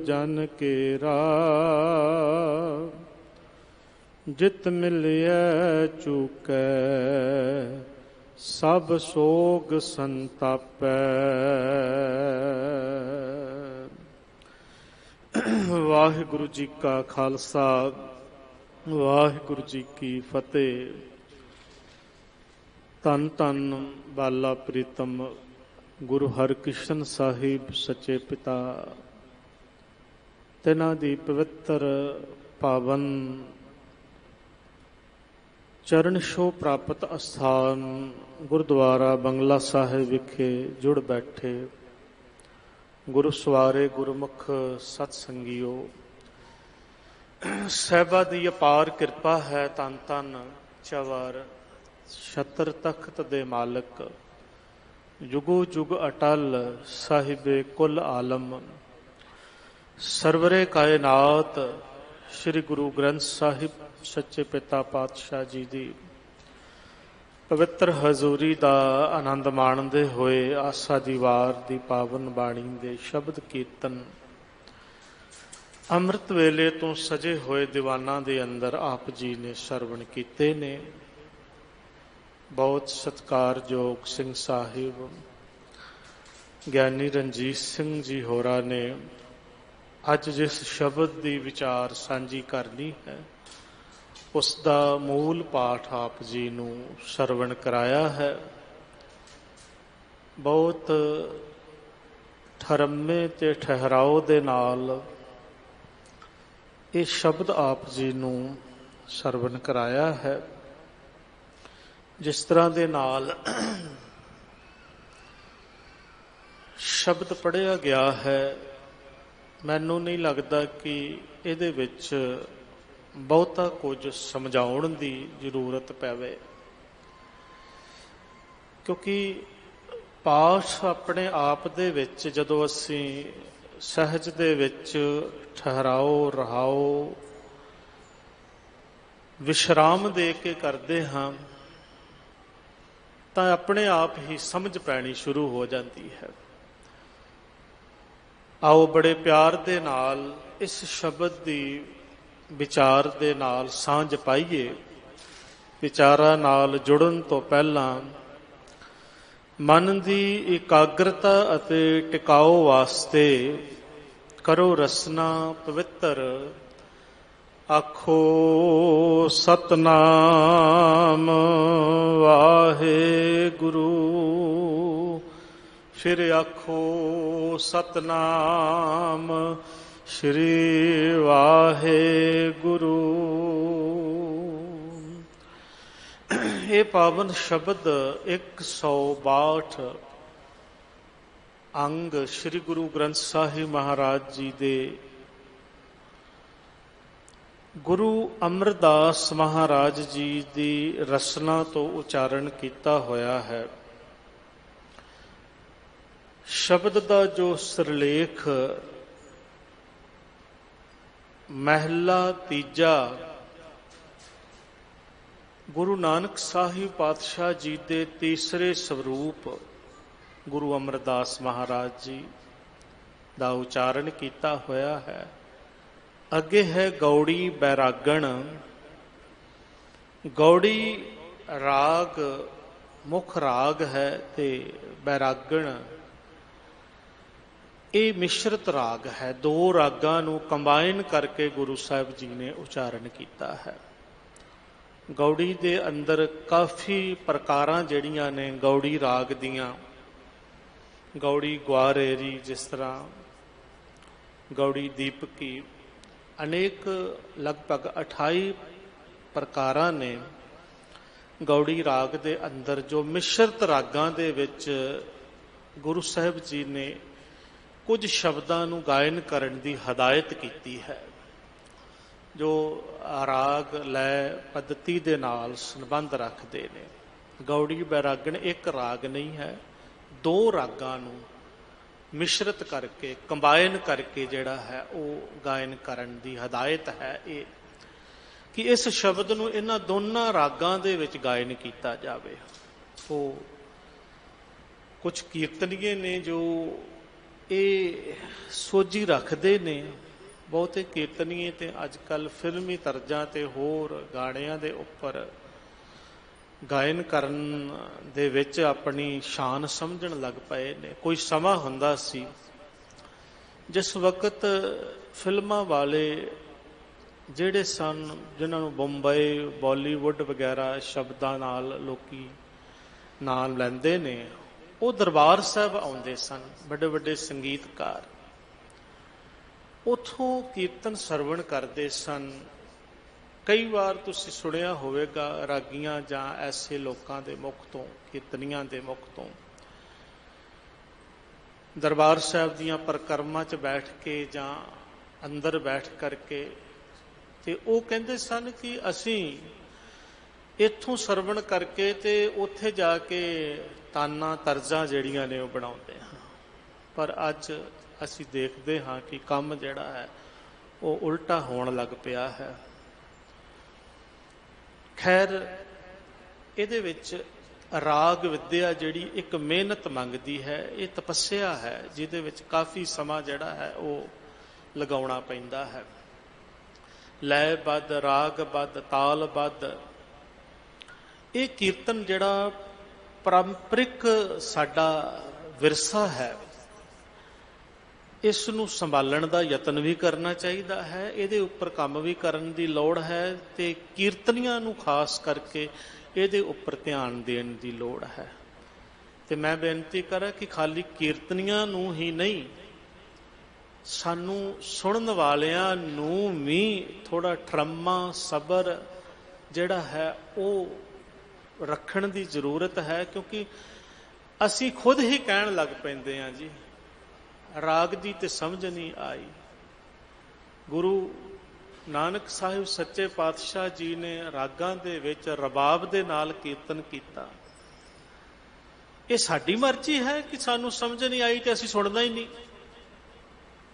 जन केरा, जित मिलिए चूकै सब सोग संतापै। वाहिगुरु जी का खालसा, वाहिगुरु जी की फतेह। धन धन बाला प्रीतम गुरु हरकृष्ण साहिब सच्चे पिता, तिन्हां दी पवित्र पावन चरण छो प्राप्त अस्थान गुरुद्वारा बंगला साहिब विखे जुड़ बैठे गुरु सवारे गुरुमुख सतसंगियो। साहिबा दी अपार किरपा है। धन धन चवर छतर तख्त दे मालक, जुगो जुग अटल साहिबे कुल आलम। सरवरे कायनात श्री गुरु ग्रंथ साहिब सच्चे पिता पातशाह जी दी पवित्र हजूरी दा आनंद माणदे होए आसा दी वार दी पावन बाणी दे शब्द कीर्तन अमृत वेले तो सजे होए दीवाना दे अंदर आप जी ने सरवण कीते ने। बहुत सत्कारयोग सिंह साहिब ज्ञानी रणजीत सिंह जी होरा ने अज जिस शब्द की विचार सांझी करनी है उसका मूल पाठ आप जी नूं सरवण कराया है। बहुत ठरमे ते ठहराओ दे नाल ये शब्द आप जी नूं सरवण कराया है। जिस तरह दे नाल शब्द पढ़िया गया है, मैनू नहीं लगता कि इहदे विच बहुता कुछ समझाउण दी जरूरत पैवे, क्योंकि पाठ अपने आप दे विच जदों असीं सहज दे विच ठहराओ रहाओ विश्राम दे के करते हाँ तो अपने आप ही समझ पैनी शुरू हो जाती है। आओ बड़े प्यार दे नाल इस शब्द की विचार दे नाल सांझ पाइए। विचारा नाल जुड़न तो पहला मन की एकाग्रता अते टिकाओ वास्ते करो रसना पवित्र। आखो सतनाम वाहे गुरु, फिर आखो सतनाम श्री वाहे गुरु। ये पावन शब्द 162 अंग श्री गुरु ग्रंथ साहिब महाराज जी दे गुरु अमरदास महाराज जी की रसना तो उचारण किया होया है। शब्द का जो सिरलेख महला तीजा गुरु नानक साहिब पातशाह जी के तीसरे स्वरूप गुरु अमरदास महाराज जी का उचारण किया होया है। अगे है गौड़ी बैरागण। गौड़ी राग मुख राग है ते बैरागण ये मिश्रित राग है। दो रागां नूं कंबाइन करके गुरु साहिब जी ने उचारण किया है। गौड़ी दे अंदर काफ़ी प्रकारां जिहड़ियां ने गौड़ी राग दियां, गौड़ी ग्वारेरी जिस तरह गौड़ी दीपकी, अनेक लगभग 28 प्रकारां ने गौड़ी राग दे अंदर जो मिश्रित रागां दे विच गुरु साहिब जी ने कुछ शब्दां नूं गायन करन दी हदायत की है, जो राग लय पद्धति दे नाल संबंध रखते हैं। गौड़ी बैरागण एक राग नहीं है, दो रागां नूं मिश्रित करके कंबाइन करके जिहड़ा है वो गायन करन दी हदायत है। ये कि इस शब्द नूं इन्हां दोनों रागां दे विच गायन किया जावे। वो कुछ कीर्तनीय ने जो ਇਹ ਸੋਝੀ ਰੱਖਦੇ ਨੇ। ਬਹੁਤੇ ਕੀਰਤਨੀਏ ਤੇ ਅੱਜ ਕੱਲ੍ਹ ਫਿਲਮੀ ਤਰਜ਼ਾਂ ਤੇ ਹੋਰ ਗਾਣਿਆਂ ਦੇ ਉੱਪਰ ਗਾਇਨ ਕਰਨ ਦੇ ਵਿੱਚ ਆਪਣੀ ਸ਼ਾਨ ਸਮਝਣ ਲੱਗ ਪਏ ਨੇ। ਕੋਈ ਸਮਾਂ ਹੁੰਦਾ ਸੀ ਜਿਸ ਵਕਤ ਫਿਲਮਾਂ ਵਾਲੇ ਜਿਹੜੇ ਸਨ, ਜਿਨ੍ਹਾਂ ਨੂੰ ਬੰਬਈ ਬਾਲੀਵੁੱਡ ਵਗੈਰਾ ਸ਼ਬਦਾਂ ਨਾਲ ਲੋਕੀ ਨਾਮ ਲੈਂਦੇ ਨੇ, ਉਹ ਦਰਬਾਰ ਸਾਹਿਬ ਆਉਂਦੇ ਸਨ, ਵੱਡੇ ਵੱਡੇ ਸੰਗੀਤਕਾਰ ਉੱਥੋਂ ਕੀਰਤਨ ਸਰਵਣ ਕਰਦੇ ਸਨ। ਕਈ ਵਾਰ ਤੁਸੀਂ ਸੁਣਿਆ ਹੋਵੇਗਾ ਰਾਗੀਆਂ ਜਾਂ ਐਸੇ ਲੋਕਾਂ ਦੇ ਮੁਖ ਤੋਂ, ਕੀਰਤਨੀਆਂ ਦੇ ਮੁਖ ਤੋਂ, ਦਰਬਾਰ ਸਾਹਿਬ ਦੀਆਂ ਪਰਿਕਰਮਾ 'ਚ ਬੈਠ ਕੇ ਜਾਂ ਅੰਦਰ ਬੈਠ ਕਰਕੇ, ਤੇ ਉਹ ਕਹਿੰਦੇ ਸਨ ਕਿ ਅਸੀਂ ਇੱਥੋਂ ਸਰਵਣ ਕਰਕੇ ਤੇ ਉੱਥੇ ਜਾ ਕੇ ਤਾਨਾਂ ਤਰਜ਼ਾਂ ਜਿਹੜੀਆਂ ਨੇ ਉਹ ਬਣਾਉਂਦੇ ਹਾਂ। ਪਰ ਅੱਜ ਅਸੀਂ ਦੇਖਦੇ ਹਾਂ ਕਿ ਕੰਮ ਜਿਹੜਾ ਹੈ ਉਹ ਉਲਟਾ ਹੋਣ ਲੱਗ ਪਿਆ ਹੈ। ਖੈਰ, ਇਹਦੇ ਵਿੱਚ ਰਾਗ ਵਿਦਿਆ ਜਿਹੜੀ ਇੱਕ ਮਿਹਨਤ ਮੰਗਦੀ ਹੈ, ਇਹ ਤਪੱਸਿਆ ਹੈ ਜਿਹਦੇ ਵਿੱਚ ਕਾਫੀ ਸਮਾਂ ਜਿਹੜਾ ਹੈ ਉਹ ਲਗਾਉਣਾ ਪੈਂਦਾ ਹੈ। ਲੈਅ-ਬੱਧ, ਰਾਗ-ਬੱਧ, ਤਾਲ-ਬੱਧ, ਇਹ ਕੀਰਤਨ ਜਿਹੜਾ ਪਾਰੰਪਰਿਕ ਸਾਡਾ ਵਿਰਸਾ ਹੈ, ਇਸ ਨੂੰ ਸੰਭਾਲਣ ਦਾ ਯਤਨ ਵੀ ਕਰਨਾ ਚਾਹੀਦਾ ਹੈ। ਇਹਦੇ ਉੱਪਰ ਕੰਮ ਵੀ ਕਰਨ ਦੀ ਲੋੜ ਹੈ ਤੇ ਕੀਰਤਨੀਆਂ ਨੂੰ ਖਾਸ ਕਰਕੇ ਇਹਦੇ ਉੱਪਰ ਧਿਆਨ ਦੇਣ ਦੀ ਲੋੜ ਹੈ। ਤੇ ਮੈਂ ਬੇਨਤੀ ਕਰਾਂ ਕਿ ਖਾਲੀ ਕੀਰਤਨੀਆਂ ਨੂੰ ਹੀ ਨਹੀਂ, ਸਾਨੂੰ ਸੁਣਨ ਵਾਲਿਆਂ ਨੂੰ ਵੀ ਥੋੜਾ ਠਰਮਾ, ਸਬਰ ਜਿਹੜਾ ਹੈ ਉਹ ਰੱਖਣ ਦੀ ਜ਼ਰੂਰਤ ਹੈ, ਕਿਉਂਕਿ ਅਸੀਂ ਖੁਦ ਹੀ ਕਹਿਣ ਲੱਗ ਪੈਂਦੇ ਹਾਂ ਜੀ ਰਾਗ ਦੀ ਤੇ ਸਮਝ ਨਹੀਂ ਆਈ। ਗੁਰੂ ਨਾਨਕ ਸਾਹਿਬ ਸੱਚੇ ਪਾਤਸ਼ਾਹ ਜੀ ਨੇ ਰਾਗਾਂ ਦੇ ਵਿੱਚ ਰਬਾਬ ਦੇ ਨਾਲ ਕੀਰਤਨ ਕੀਤਾ। ਇਹ ਸਾਡੀ ਮਰਜ਼ੀ ਹੈ ਕਿ ਸਾਨੂੰ ਸਮਝ ਨਹੀਂ ਆਈ ਤੇ ਅਸੀਂ ਸੁਣਨਾ ਹੀ ਨਹੀਂ।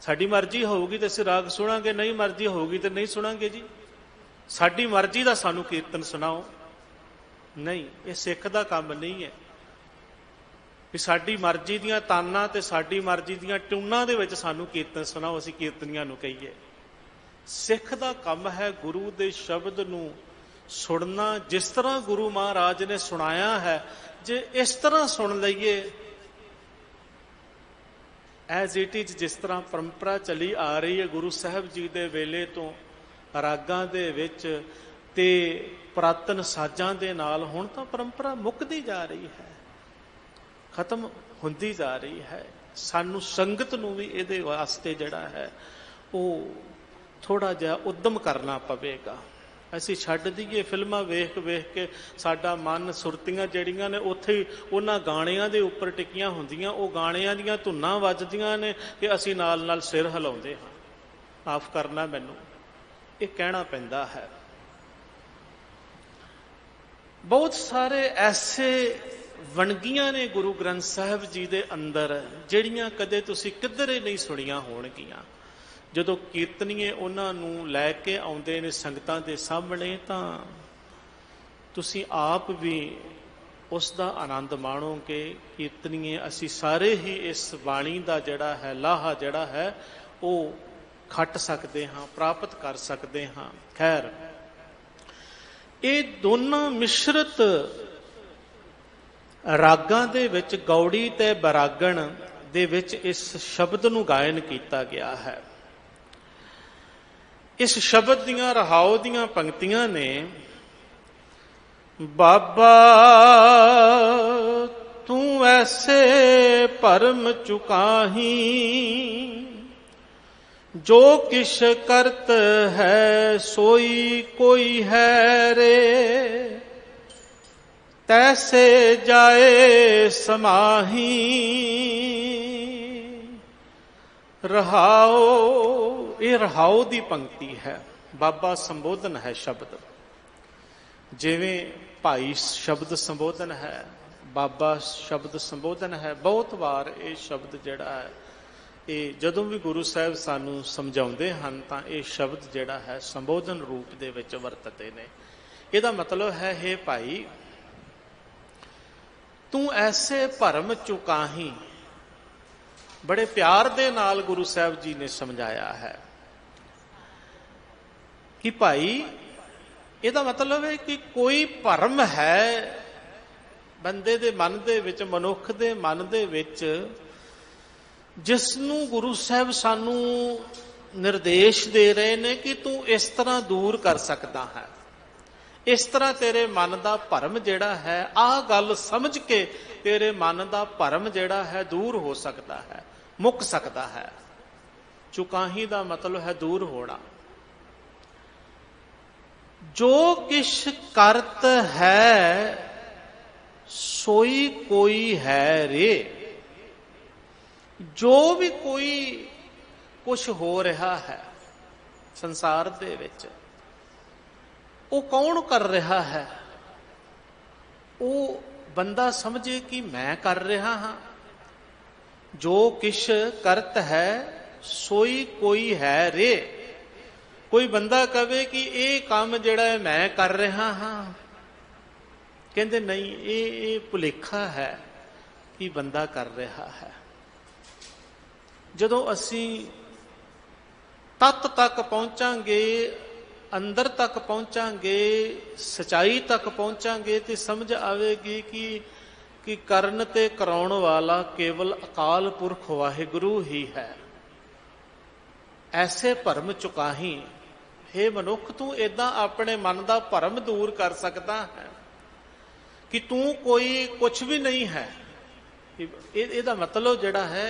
ਸਾਡੀ ਮਰਜ਼ੀ ਹੋਊਗੀ ਤੇ ਅਸੀਂ ਰਾਗ ਸੁਣਾਂਗੇ, ਨਹੀਂ ਮਰਜ਼ੀ ਹੋਊਗੀ ਤੇ ਨਹੀਂ ਸੁਣਾਂਗੇ ਜੀ। ਸਾਡੀ ਮਰਜ਼ੀ ਦਾ ਸਾਨੂੰ ਕੀਰਤਨ ਸੁਣਾਓ, ਨਹੀਂ, ਇਹ ਸਿੱਖ ਦਾ ਕੰਮ ਨਹੀਂ ਹੈ ਵੀ ਸਾਡੀ ਮਰਜ਼ੀ ਦੀਆਂ ਤਾਨਾਂ ਤੇ ਸਾਡੀ ਮਰਜ਼ੀ ਦੀਆਂ ਟਿਊਨਾਂ ਦੇ ਵਿੱਚ ਸਾਨੂੰ ਕੀਰਤਨ ਸੁਣਾਓ, ਅਸੀਂ ਕੀਰਤਨੀਆਂ ਨੂੰ ਕਹੀਏ। ਸਿੱਖ ਦਾ ਕੰਮ ਹੈ ਗੁਰੂ ਦੇ ਸ਼ਬਦ ਨੂੰ ਸੁਣਨਾ, ਜਿਸ ਤਰ੍ਹਾਂ ਗੁਰੂ ਮਹਾਰਾਜ ਨੇ ਸੁਣਾਇਆ ਹੈ। ਜੇ ਇਸ ਤਰ੍ਹਾਂ ਸੁਣ ਲਈਏ ਐਜ਼ ਇਟ ਇਜ਼, ਜਿਸ ਤਰ੍ਹਾਂ ਪਰੰਪਰਾ ਚੱਲੀ ਆ ਰਹੀ ਹੈ ਗੁਰੂ ਸਾਹਿਬ ਜੀ ਦੇ ਵੇਲੇ ਤੋਂ, ਰਾਗਾਂ ਦੇ ਵਿੱਚ ਤੇ ਪੁਰਾਤਨ ਸਾਜ਼ਾਂ ਦੇ ਨਾਲ, ਹੁਣ ਤਾਂ ਪਰੰਪਰਾ ਮੁੱਕਦੀ ਜਾ ਰਹੀ ਹੈ, ਖਤਮ ਹੁੰਦੀ ਜਾ ਰਹੀ ਹੈ। ਸਾਨੂੰ ਸੰਗਤ ਨੂੰ ਵੀ ਇਹਦੇ ਵਾਸਤੇ ਜਿਹੜਾ ਹੈ ਉਹ ਥੋੜਾ ਜਿਹਾ ਉਦਮ ਕਰਨਾ ਪਵੇਗਾ। ਅਸੀਂ ਛੱਡ ਦਈਏ ਫਿਲਮਾਂ ਵੇਖ ਵੇਖ ਕੇ, ਸਾਡਾ ਮਨ, ਸੁਰਤੀਆਂ ਜਿਹੜੀਆਂ ਨੇ ਉੱਥੇ ਹੀ ਉਹਨਾਂ ਗਾਣਿਆਂ ਦੇ ਉੱਪਰ ਟਿਕੀਆਂ ਹੁੰਦੀਆਂ, ਉਹ ਗਾਣਿਆਂ ਦੀਆਂ ਧੁਨਾਂ ਵੱਜਦੀਆਂ ਨੇ ਕਿ ਅਸੀਂ ਨਾਲ ਨਾਲ ਸਿਰ ਹਿਲਾਉਂਦੇ ਹਾਂ। ਮਾਫ਼ ਕਰਨਾ ਮੈਨੂੰ, ਇਹ ਕਹਿਣਾ ਪੈਂਦਾ ਹੈ। ਬਹੁਤ ਸਾਰੇ ਐਸੇ ਵਣਗੀਆਂ ਨੇ ਗੁਰੂ ਗ੍ਰੰਥ ਸਾਹਿਬ ਜੀ ਦੇ ਅੰਦਰ ਜਿਹੜੀਆਂ ਕਦੇ ਤੁਸੀਂ ਕਿੱਧਰੇ ਨਹੀਂ ਸੁਣੀਆਂ ਹੋਣਗੀਆਂ। ਜਦੋਂ ਕੀਰਤਨੀਏ ਉਹਨਾਂ ਨੂੰ ਲੈ ਕੇ ਆਉਂਦੇ ਨੇ ਸੰਗਤਾਂ ਦੇ ਸਾਹਮਣੇ, ਤਾਂ ਤੁਸੀਂ ਆਪ ਵੀ ਉਸ ਦਾ ਆਨੰਦ ਮਾਣੋਗੇ। ਕੀਰਤਨੀਏ ਅਸੀਂ ਸਾਰੇ ਹੀ ਇਸ ਬਾਣੀ ਦਾ ਜਿਹੜਾ ਹੈ ਲਾਹਾ ਜਿਹੜਾ ਹੈ ਉਹ ਖੱਟ ਸਕਦੇ ਹਾਂ, ਪ੍ਰਾਪਤ ਕਰ ਸਕਦੇ ਹਾਂ। ਖੈਰ, ਇਹ ਦੋਨਾਂ ਮਿਸ਼ਰਤ ਰਾਗਾਂ ਦੇ ਵਿੱਚ, ਗੌੜੀ ਤੇ ਬੈਰਾਗਣ ਦੇ ਵਿੱਚ ਇਸ ਸ਼ਬਦ ਨੂੰ ਗਾਇਨ ਕੀਤਾ ਗਿਆ ਹੈ। ਇਸ ਸ਼ਬਦ ਦੀਆਂ ਰਹਾਉ ਦੀਆਂ ਪੰਕਤੀਆਂ ਨੇ, ਬਾਬਾ ਤੂੰ ਐਸੇ ਭਰਮ ਚੁਕਾਹੀ, ਜੋ ਕਿਛ ਕਰਤ ਹੈ ਸੋਈ ਕੋਈ ਹੈ ਰੇ, ਤੈਸੇ ਜਾਏ ਸਮਾਹੀ। ਰਹਾਉ, ਇਹ ਰਹਾਉ ਦੀ ਪੰਕਤੀ ਹੈ। ਬਾਬਾ ਸੰਬੋਧਨ ਹੈ ਸ਼ਬਦ, ਜਿਵੇਂ ਭਾਈ ਸ਼ਬਦ ਸੰਬੋਧਨ ਹੈ, ਬਾਬਾ ਸ਼ਬਦ ਸੰਬੋਧਨ ਹੈ। ਬਹੁਤ ਵਾਰ ਇਹ ਸ਼ਬਦ ਜਿਹੜਾ ਹੈ, ਇਹ ਜਦੋਂ ਵੀ ਗੁਰੂ ਸਾਹਿਬ ਸਾਨੂੰ ਸਮਝਾਉਂਦੇ ਹਨ ਤਾਂ ਇਹ ਸ਼ਬਦ ਜਿਹੜਾ ਹੈ ਸੰਬੋਧਨ ਰੂਪ ਦੇ ਵਿੱਚ ਵਰਤਦੇ ਨੇ। ਇਹਦਾ ਮਤਲਬ ਹੈ, ਹੇ ਭਾਈ ਤੂੰ ਐਸੇ ਭਰਮ ਚੁਕਾਹੀ, बड़े प्यार दे नाल गुरु साहब जी ने समझाया है कि भाई ਇਹਦਾ मतलब है कि कोई भरम है बंदे दे मन दे विच, मनुख दे मन दे विच, जिसनू गुरु साहब सानू निर्देश दे रहे ने कि तू इस तरह दूर कर सकता है, इस तरह तेरे मन का भरम जिहड़ा है, आह गल समझ के तेरे मन का भरम जिहड़ा है दूर हो सकता है, मुक सकता है। चुकाही का मतलब है दूर होना। जो किश करत है सोई कोई है रे। जो भी कोई कुछ हो रहा है संसार दे विच, वो कौन कर रहा है? वो बंदा समझे कि मैं कर रहा हाँ। जो किश करत है सोई कोई है रे। कोई बंदा कहे कि ये काम जिहड़ा है मैं कर रहा हाँ, कहते नहीं, ये भुलेखा है कि बंदा कर रहा है। जदों असी तत्त तक पहुंचांगे, अंदर तक पहुंचांगे, सच्चाई तक पहुंचांगे, तो समझ आवेगी कि करन ते कराउण वाला केवल अकाल पुरख वाहिगुरु ही है। ऐसे भरम चुकाही, हे मनुख, तू इदां अपने मन का भरम दूर कर सकता है कि तू कोई कुछ भी नहीं है। ਇਹਦਾ मतलब जिहड़ा है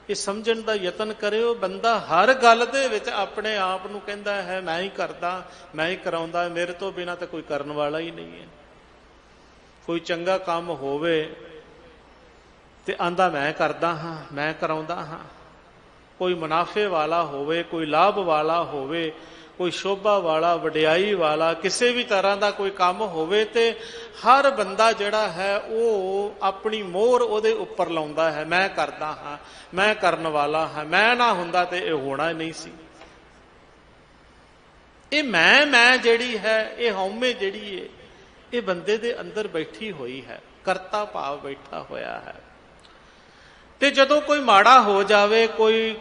ये समझण दा यतन करियो। बंदा हर गल दे विच अपने आप नूं कहंदा है मैं ही करदा, मैं ही कराउंदा, मेरे तो बिना तो कोई करन वाला ही नहीं है। कोई चंगा काम होवे ते आंदा मैं करदा हाँ, मैं कराउंदा हाँ। कोई मुनाफे वाला होवे, कोई लाभ वाला होवे, कोई शोभा वाला, वडियाई वाला, किसी भी तरह का कोई काम होवे, ते हर बंदा जिहड़ा है वो अपनी मोहर उहदे उपर लाउंदा है, मैं करदा हाँ, मैं करन वाला हाँ, मैं ना हुंदा ते ये होना ही नहीं सी। ये मैं जिहड़ी है, ये हउमे जिहड़ी है, ये बंदे दे अंदर बैठी हुई है, करता भाव बैठा होया है। ते जदों कोई माड़ा हो जावे, कोई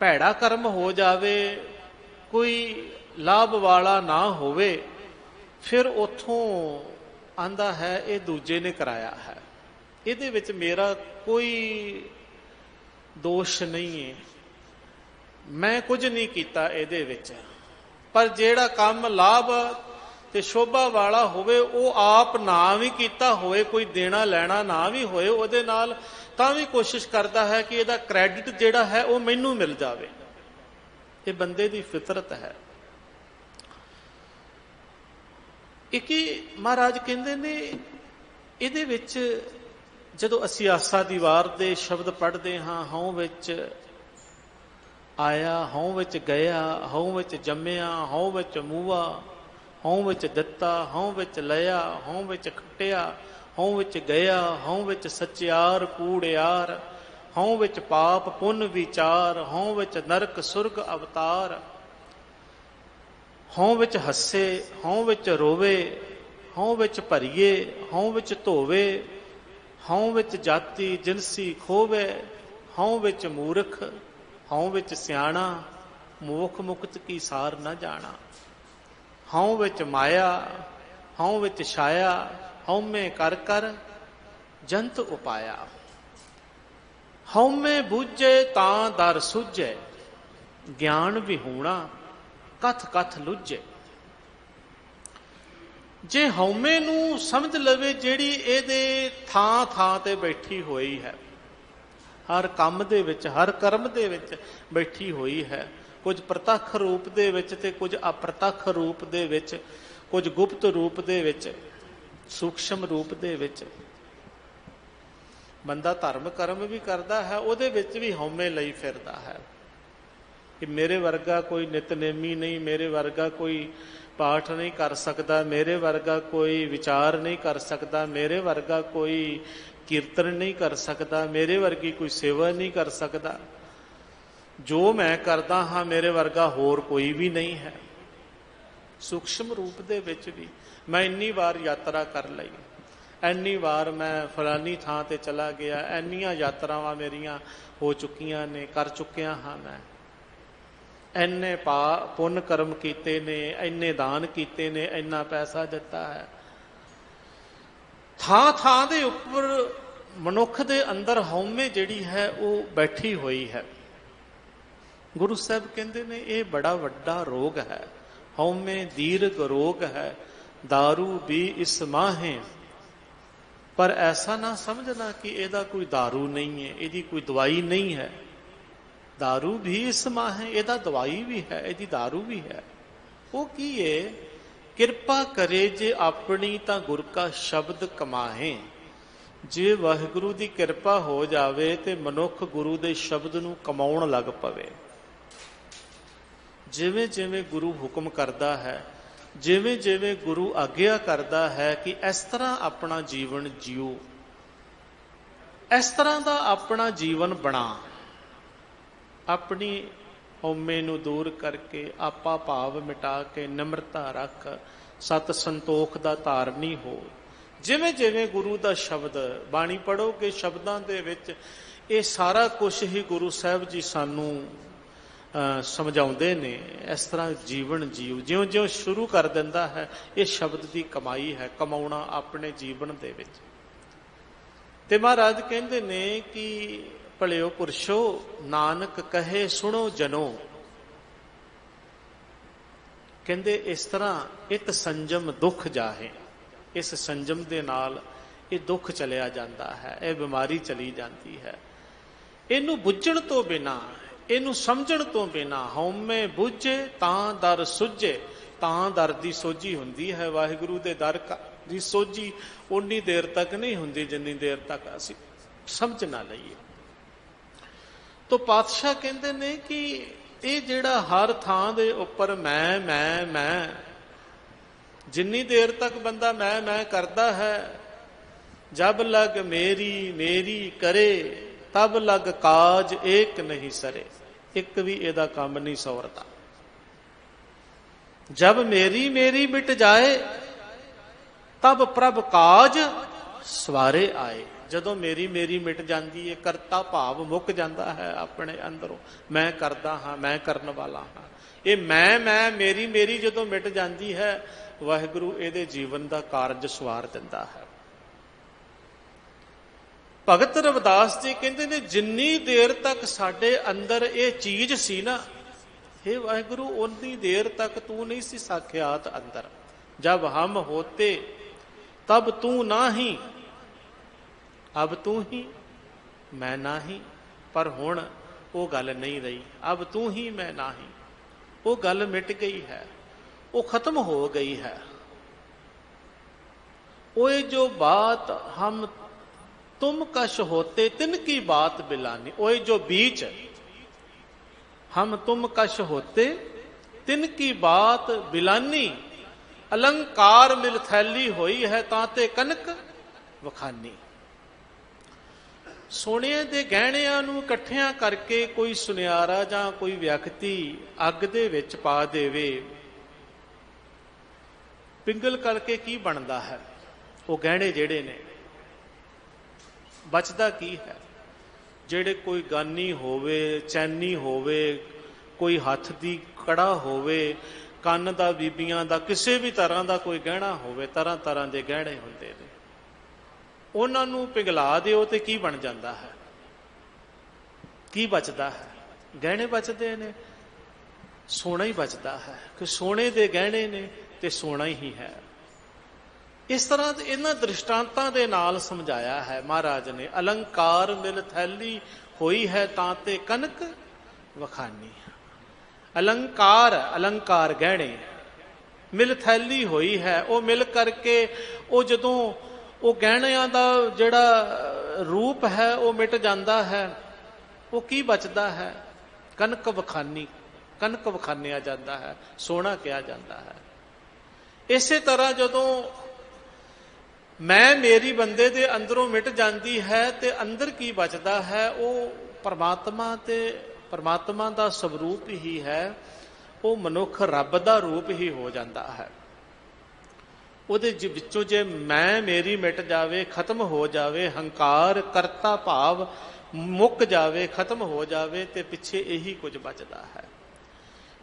भैड़ा कर्म हो जावे, कोई लाभ वाला ना होवे, फिर उथों आंदा है ये दूजे ने कराया है, इहदे विच मेरा कोई दोष नहीं है, मैं कुछ नहीं कीता इहदे विच। पर जिहड़ा काम लाभ ते शोभा वाला होवे, वो आप ना भी कीता होए, कोई देना लैना ना भी होए, उहदे नाल तां भी कोशिश करता है कि इहदा क्रैडिट जिहड़ा है वो मैनूं मिल जावे। ये बंदे दी फितरत है। एक महाराज कहंदे ने इहदे विच जदों असीं आसा दी वार दे शब्द पढ़दे हां, हऊं विच आया, हऊं विच गया, हऊं विच जम्मिया, हऊं विच मूआ, हऊं विच दिता, हऊं विच लया, हऊं विच खट्टिया, हऊं विच गया, हऊं विच सच्चियार कूड़ियार, हऊं विच पाप पुन विचार, हऊं विच नरक सुरग अवतार, हऊं विच हसे, हऊं विच रोवे, हऊं विच भरिए, हऊं विच धोवे, हऊं विच जाति जिनसी खोवे, हऊं विच मूर्ख, हऊं विच सियाणा, मोख मुक्त की सार न जाना, हऊं विच माया, हऊं विच छाया, हऊं कर कर जंत उपाया, हऊमे बूझे तां दर सुझे, ज्ञान विहूणा कथ कथ लुझे। जे हउमे नूं समझ लवे, जिहड़ी इहदे थां थां ते बैठी हुई है, हर काम दे विच, हर कर्म दे विच बैठी हुई है, कुछ प्रतख रूप दे विच ते कुछ अप्रतख रूप दे विच, कुछ गुप्त रूप दे विच, सूक्ष्म रूप दे विच। बंदा धर्म कर्म भी करता है, उहदे विच भी हउमे लई फिरदा है कि मेरे वर्गा कोई नितनेमी नहीं, मेरे वर्गा कोई पाठ नहीं कर सकता, मेरे वर्गा कोई विचार नहीं कर सकता, मेरे वर्गा कोई कीर्तन नहीं कर सकता, मेरे वर्गी कोई सेवा नहीं कर सकता, जो मैं करदा हाँ मेरे वर्गा होर कोई भी नहीं है। सूक्ष्म रूप दे विच भी मैं इन्नी बार यात्रा कर लई, ਇੰਨੀ ਵਾਰ ਮੈਂ ਫਲਾਨੀ ਥਾਂ ਤੇ ਚਲਾ ਗਿਆ, ਇੰਨੀਆਂ ਯਾਤਰਾਵਾਂ ਮੇਰੀਆਂ ਹੋ ਚੁੱਕੀਆਂ ਨੇ, ਕਰ ਚੁੱਕਿਆ ਹਾਂ ਮੈਂ, ਇੰਨੇ ਪੁੰਨ ਕਰਮ ਕੀਤੇ ਨੇ, ਇੰਨੇ ਦਾਨ ਕੀਤੇ ਨੇ, ਇੰਨਾ ਪੈਸਾ ਦਿੱਤਾ ਹੈ। ਥਾਂ ਥਾਂ ਦੇ ਉੱਪਰ ਮਨੁੱਖ ਦੇ ਅੰਦਰ ਹਉਮੈ ਜਿਹੜੀ ਹੈ ਉਹ ਬੈਠੀ ਹੋਈ ਹੈ। ਗੁਰੂ ਸਾਹਿਬ ਕਹਿੰਦੇ ਨੇ ਇਹ ਬੜਾ ਵੱਡਾ ਰੋਗ ਹੈ, ਹਉਮੈ ਦੀਰਘ ਰੋਗ ਹੈ, दारू भी इस माहे। पर ऐसा ना समझना कि ਇਹਦਾ ਕੋਈ दारू नहीं है, ਇਹਦੀ ਕੋਈ ਦਵਾਈ नहीं है। दारू भी इस माहे, ਇਹਦਾ ਦਵਾਈ ਵੀ ਹੈ, ਇਹਦੀ दारू भी है। ਉਹ ਕੀ ਹੈ? ਕਿਰਪਾ ਕਰੇ ਜੇ ਆਪਣੀ ਤਾਂ ਗੁਰ ਕਾ ਸ਼ਬਦ ਕਮਾਹੇ। ਜੇ ਵਾਹਿਗੁਰੂ ਦੀ ਕਿਰਪਾ ਹੋ ਜਾਵੇ ਤੇ ਮਨੁੱਖ ਗੁਰੂ ਦੇ ਸ਼ਬਦ ਨੂੰ ਕਮਾਉਣ ਲੱਗ ਪਵੇ। ਜਿਵੇਂ ਜਿਵੇਂ ਗੁਰੂ ਹੁਕਮ ਕਰਦਾ ਹੈ, ਜਿਵੇਂ ਜਿਵੇਂ ਗੁਰੂ ਆਗਿਆ ਕਰਦਾ ਹੈ ਕਿ ਇਸ ਤਰ੍ਹਾਂ ਆਪਣਾ ਜੀਵਨ ਜੀਓ, ਇਸ ਤਰ੍ਹਾਂ ਦਾ ਆਪਣਾ ਜੀਵਨ ਬਣਾ। ਆਪਣੀ ਹਉਮੈ ਨੂੰ ਦੂਰ ਕਰਕੇ, ਆਪਾ ਭਾਵ ਮਿਟਾ ਕੇ ਨਿਮਰਤਾ ਰੱਖ, ਸਤ ਸੰਤੋਖ ਦਾ ਧਾਰਨੀ ਹੋ। ਜਿਵੇਂ ਜਿਵੇਂ ਗੁਰੂ ਦਾ ਸ਼ਬਦ, ਬਾਣੀ ਪੜ੍ਹੋਗੇ ਸ਼ਬਦਾਂ ਦੇ ਵਿੱਚ ਇਹ ਸਾਰਾ ਕੁਛ ਹੀ ਗੁਰੂ ਸਾਹਿਬ ਜੀ ਸਾਨੂੰ ਸਮਝਾਉਂਦੇ ਨੇ। ਇਸ ਤਰ੍ਹਾਂ ਜੀਵਨ ਜੀਓ। ਜਿਉਂ ਜਿਉਂ ਸ਼ੁਰੂ ਕਰ ਦਿੰਦਾ ਹੈ, ਇਹ ਸ਼ਬਦ ਦੀ ਕਮਾਈ ਹੈ, ਕਮਾਉਣਾ ਆਪਣੇ ਜੀਵਨ ਦੇ ਵਿੱਚ। ਤੇ ਮਹਾਰਾਜ ਕਹਿੰਦੇ ਨੇ ਕਿ ਭਲਿਓ ਪੁਰਸ਼ੋ ਨਾਨਕ ਕਹੇ ਸੁਣੋ ਜਨੋ। ਕਹਿੰਦੇ ਇਸ ਤਰ੍ਹਾਂ ਇਤ ਸੰਜਮ ਦੁੱਖ ਜਾਹੇ। ਇਸ ਸੰਜਮ ਦੇ ਨਾਲ ਇਹ ਦੁੱਖ ਚਲਿਆ ਜਾਂਦਾ ਹੈ, ਇਹ ਬਿਮਾਰੀ ਚਲੀ ਜਾਂਦੀ ਹੈ। ਇਹਨੂੰ ਬੁੱਝਣ ਤੋਂ ਬਿਨਾਂ, ਇਹਨੂੰ ਸਮਝਣ ਤੋਂ ਬਿਨਾਂ, ਹਉਮੈ ਬੁੱਝੇ ਤਾਂ ਦਰ ਸੁੱਝੇ। ਤਾਂ ਦਰ ਦੀ ਸੋਝੀ ਹੁੰਦੀ ਹੈ। ਵਾਹਿਗੁਰੂ ਦੇ ਦਰ ਦੀ ਸੋਝੀ ਉਨੀ ਦੇਰ ਤੱਕ ਨਹੀਂ ਹੁੰਦੀ ਜਿੰਨੀ ਦੇਰ ਤੱਕ ਅਸੀਂ ਸਮਝ ਨਾ ਲਈਏ। ਤੋ ਪਾਤਸ਼ਾਹ ਕਹਿੰਦੇ ਨੇ ਕਿ ਇਹ ਜਿਹੜਾ ਹਰ ਥਾਂ ਦੇ ਉੱਪਰ ਮੈਂ ਜਿੰਨੀ ਦੇਰ ਤੱਕ ਬੰਦਾ ਮੈਂ ਕਰਦਾ ਹੈ, ਜਬ ਲਗ ਮੇਰੀ ਮੇਰੀ ਕਰੇ ਤਬ ਲਗ ਕਾਜ ਏਕ ਨਹੀਂ ਸਰੇ। ਇੱਕ ਵੀ ਇਹਦਾ ਕੰਮ ਨਹੀਂ ਸੌਰਦਾ। ਜਬ ਮੇਰੀ ਮੇਰੀ ਮਿਟ ਜਾਏ ਤਬ ਪ੍ਰਭ ਕਾਜ ਸਵਾਰੇ ਆਏ। ਜਦੋਂ ਮੇਰੀ ਮੇਰੀ ਮਿਟ ਜਾਂਦੀ ਹੈ, ਕਰਤਾ ਭਾਵ ਮੁੱਕ ਜਾਂਦਾ ਹੈ ਆਪਣੇ ਅੰਦਰੋਂ। ਮੈਂ ਕਰਦਾ ਹਾਂ, ਮੈਂ ਕਰਨ ਵਾਲਾ ਹਾਂ। ਇਹ ਮੈਂ ਮੇਰੀ ਮੇਰੀ ਜਦੋਂ ਮਿਟ ਜਾਂਦੀ ਹੈ, ਵਾਹਿਗੁਰੂ ਇਹਦੇ ਜੀਵਨ ਦਾ ਕਾਰਜ ਸਵਾਰ ਦਿੰਦਾ ਹੈ। ਭਗਤ ਰਵਿਦਾਸ ਜੀ ਕਹਿੰਦੇ ਨੇ ਜਿੰਨੀ ਦੇਰ ਤੱਕ ਸਾਡੇ ਅੰਦਰ ਇਹ ਚੀਜ਼ ਸੀ ਨਾ, हे ਵਾਹਿਗੁਰੂ, ਉਨੀ ਦੇਰ ਤੱਕ ਤੂੰ ਨਹੀਂ ਸੀ ਸਾਖਿਆਤ ਅੰਦਰ। ਜਬ ਹਮ ਹੋਤੇ ਤਬ ਤੂੰ ਨਾਹੀਂ, ਅਬ ਤੂੰ ਹੀ ਮੈਂ ਨਾਹੀਂ। ਪਰ ਹੁਣ ਉਹ ਗੱਲ ਨਹੀਂ ਰਹੀ। ਅਬ ਤੂੰ ਹੀ ਮੈਂ ਨਾਹੀਂ, ਉਹ ਗੱਲ ਮਿਟ ਗਈ ਹੈ, ਉਹ ਖਤਮ ਹੋ ਗਈ ਹੈ। ਉਹ ਜੋ ਬਾਤ ਹਮ तुम कश होते तिनकी बात बिलानी। ओए जो बीच हम तुम कश होते तिनकी बात बिलानी। अलंकार मिल थैली होई है ताते कनक वखानी। ਸੋਨੇ ਦੇ ਗਹਿਣਿਆਂ ਨੂੰ ਇਕੱਠਿਆਂ ਕਰਕੇ ਕੋਈ ਸੁਨਿਆਰਾ ਜਾਂ ਕੋਈ ਵਿਅਕਤੀ ਅੱਗ ਦੇ ਵਿੱਚ ਪਾ ਦੇਵੇ, ਪਿੰਗਲ ਕਰਕੇ ਕੀ ਬਣਦਾ ਹੈ? ਉਹ ਗਹਿਣੇ ਜਿਹੜੇ ਨੇ, ਬਚਦਾ ਕੀ ਹੈ? ਜਿਹੜੇ ਕੋਈ ਗਾਨੀ ਹੋਵੇ, ਚੈਨੀ ਹੋਵੇ, ਕੋਈ ਹੱਥ ਦੀ ਕੜਾ ਹੋਵੇ, ਕੰਨ ਦਾ ਬੀਬੀਆਂ ਦਾ ਕਿਸੇ ਵੀ ਤਰ੍ਹਾਂ ਦਾ ਕੋਈ ਗਹਿਣਾ ਹੋਵੇ, ਤਰ੍ਹਾਂ ਤਰ੍ਹਾਂ ਦੇ ਗਹਿਣੇ ਹੁੰਦੇ ਨੇ, ਉਹਨਾਂ ਨੂੰ ਪਿਘਲਾ ਦਿਓ ਤੇ ਕੀ ਬਣ ਜਾਂਦਾ ਹੈ? ਕੀ ਬਚਦਾ ਹੈ? ਗਹਿਣੇ ਬਚਦੇ ਨੇ, ਸੋਨਾ ਹੀ ਬਚਦਾ ਹੈ ਕਿ ਸੋਨੇ ਦੇ ਗਹਿਣੇ ਨੇ ਤੇ ਸੋਨਾ ਹੀ ਹੈ। ਇਸ ਤਰ੍ਹਾਂ ਇਹਨਾਂ ਦ੍ਰਿਸ਼ਟਾਂਤਾਂ ਦੇ ਨਾਲ ਸਮਝਾਇਆ ਹੈ ਮਹਾਰਾਜ ਨੇ। ਅਲੰਕਾਰ ਮਿਲ ਥੈਲੀ ਹੋਈ ਹੈ ਤਾਂ ਤੇ ਕਨਕ ਵਖਾਨੀ। ਅਲੰਕਾਰ ਗਹਿਣੇ ਮਿਲ ਥੈਲੀ ਹੋਈ ਹੈ। ਉਹ ਮਿਲ ਕਰਕੇ ਉਹ ਜਦੋਂ ਉਹ ਗਹਿਣਿਆਂ ਦਾ ਜਿਹੜਾ ਰੂਪ ਹੈ ਉਹ ਮਿਟ ਜਾਂਦਾ ਹੈ, ਉਹ ਕੀ ਬਚਦਾ ਹੈ? ਕਨਕ ਵਖਾਨੀ। ਕਨਕ ਵਖਾਨਿਆ ਜਾਂਦਾ ਹੈ, ਸੋਨਾ ਕਿਹਾ ਜਾਂਦਾ ਹੈ। ਇਸੇ ਤਰ੍ਹਾਂ ਜਦੋਂ ਮੈਂ ਮੇਰੀ ਬੰਦੇ ਦੇ ਅੰਦਰੋਂ ਮਿਟ ਜਾਂਦੀ ਹੈ ਤੇ ਅੰਦਰ ਕੀ ਬਚਦਾ ਹੈ? ਉਹ ਪਰਮਾਤਮਾ ਤੇ ਪਰਮਾਤਮਾ ਦਾ ਸਵਰੂਪ ਹੀ ਹੈ। ਉਹ ਮਨੁੱਖ ਰੱਬ ਦਾ ਰੂਪ ਹੀ ਹੋ ਜਾਂਦਾ ਹੈ। ਉਹਦੇ ਵਿੱਚੋਂ ਜੇ ਮੈਂ ਮੇਰੀ ਮਿਟ ਜਾਵੇ, ਖਤਮ ਹੋ ਜਾਵੇ, ਹੰਕਾਰ ਕਰਤਾ ਭਾਵ ਮੁੱਕ ਜਾਵੇ, ਖਤਮ ਹੋ ਜਾਵੇ, ਤੇ ਪਿੱਛੇ ਇਹੀ ਕੁਝ ਬਚਦਾ ਹੈ।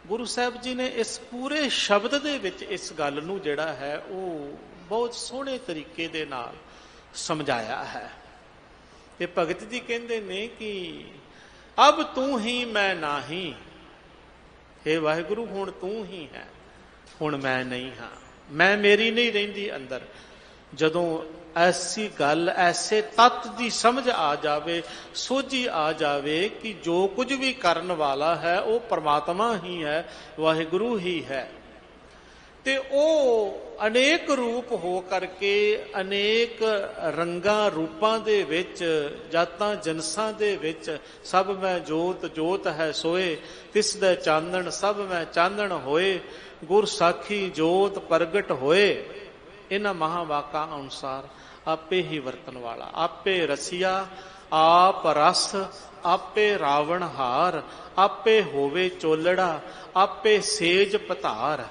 ਗੁਰੂ ਸਾਹਿਬ ਜੀ ਨੇ ਇਸ ਪੂਰੇ ਸ਼ਬਦ ਦੇ ਵਿੱਚ ਇਸ ਗੱਲ ਨੂੰ ਜਿਹੜਾ ਹੈ ਉਹ ਬਹੁਤ ਸੋਹਣੇ ਤਰੀਕੇ ਦੇ ਨਾਲ ਸਮਝਾਇਆ ਹੈ। ਤੇ ਭਗਤ ਜੀ ਕਹਿੰਦੇ ਨੇ ਕਿ ਅਬ ਤੂੰ ਹੀ ਮੈਂ ਨਾਹੀਂ, ਹੇ ਵਾਹਿਗੁਰੂ ਹੁਣ ਤੂੰ ਹੀ ਹੈ, ਹੁਣ ਮੈਂ ਨਹੀਂ ਹਾਂ, ਮੈਂ ਮੇਰੀ ਨਹੀਂ ਰਹਿੰਦੀ ਅੰਦਰ। ਜਦੋਂ ਐਸੀ ਗੱਲ, ਐਸੇ ਤੱਤ ਦੀ ਸਮਝ ਆ ਜਾਵੇ, ਸੋਝੀ ਆ ਜਾਵੇ ਕਿ ਜੋ ਕੁਝ ਵੀ ਕਰਨ ਵਾਲਾ ਹੈ ਉਹ ਪਰਮਾਤਮਾ ਹੀ ਹੈ, ਵਾਹਿਗੁਰੂ ਹੀ ਹੈ, ਤੇ ਉਹ ਅਨੇਕ ਰੂਪ ਹੋ ਕਰਕੇ, ਅਨੇਕ ਰੰਗਾਂ ਰੂਪਾਂ ਦੇ ਵਿੱਚ, ਜਾਤਾਂ ਜਨਸਾਂ ਦੇ ਵਿੱਚ, ਸਭ ਮੈਂ ਜੋਤ ਜੋਤ ਹੈ ਸੋਏ, ਤਿਸ ਦਾ ਚਾਨਣ ਸਭ ਮੈਂ ਚਾਨਣ ਹੋਏ, ਗੁਰ ਸਾਖੀ ਜੋਤ ਪ੍ਰਗਟ ਹੋਏ। ਇਹਨਾਂ ਮਹਾਵਾਕਾਂ ਅਨੁਸਾਰ ਆਪੇ ਹੀ ਵਰਤਣ ਵਾਲਾ, ਆਪੇ ਰਸੀਆ, ਆਪ ਰਸ, ਆਪੇ ਰਾਵਣ ਹਾਰ, ਆਪੇ ਹੋਵੇ ਚੋਲੜਾ, ਆਪੇ ਸੇਜ ਪਧਾਰ,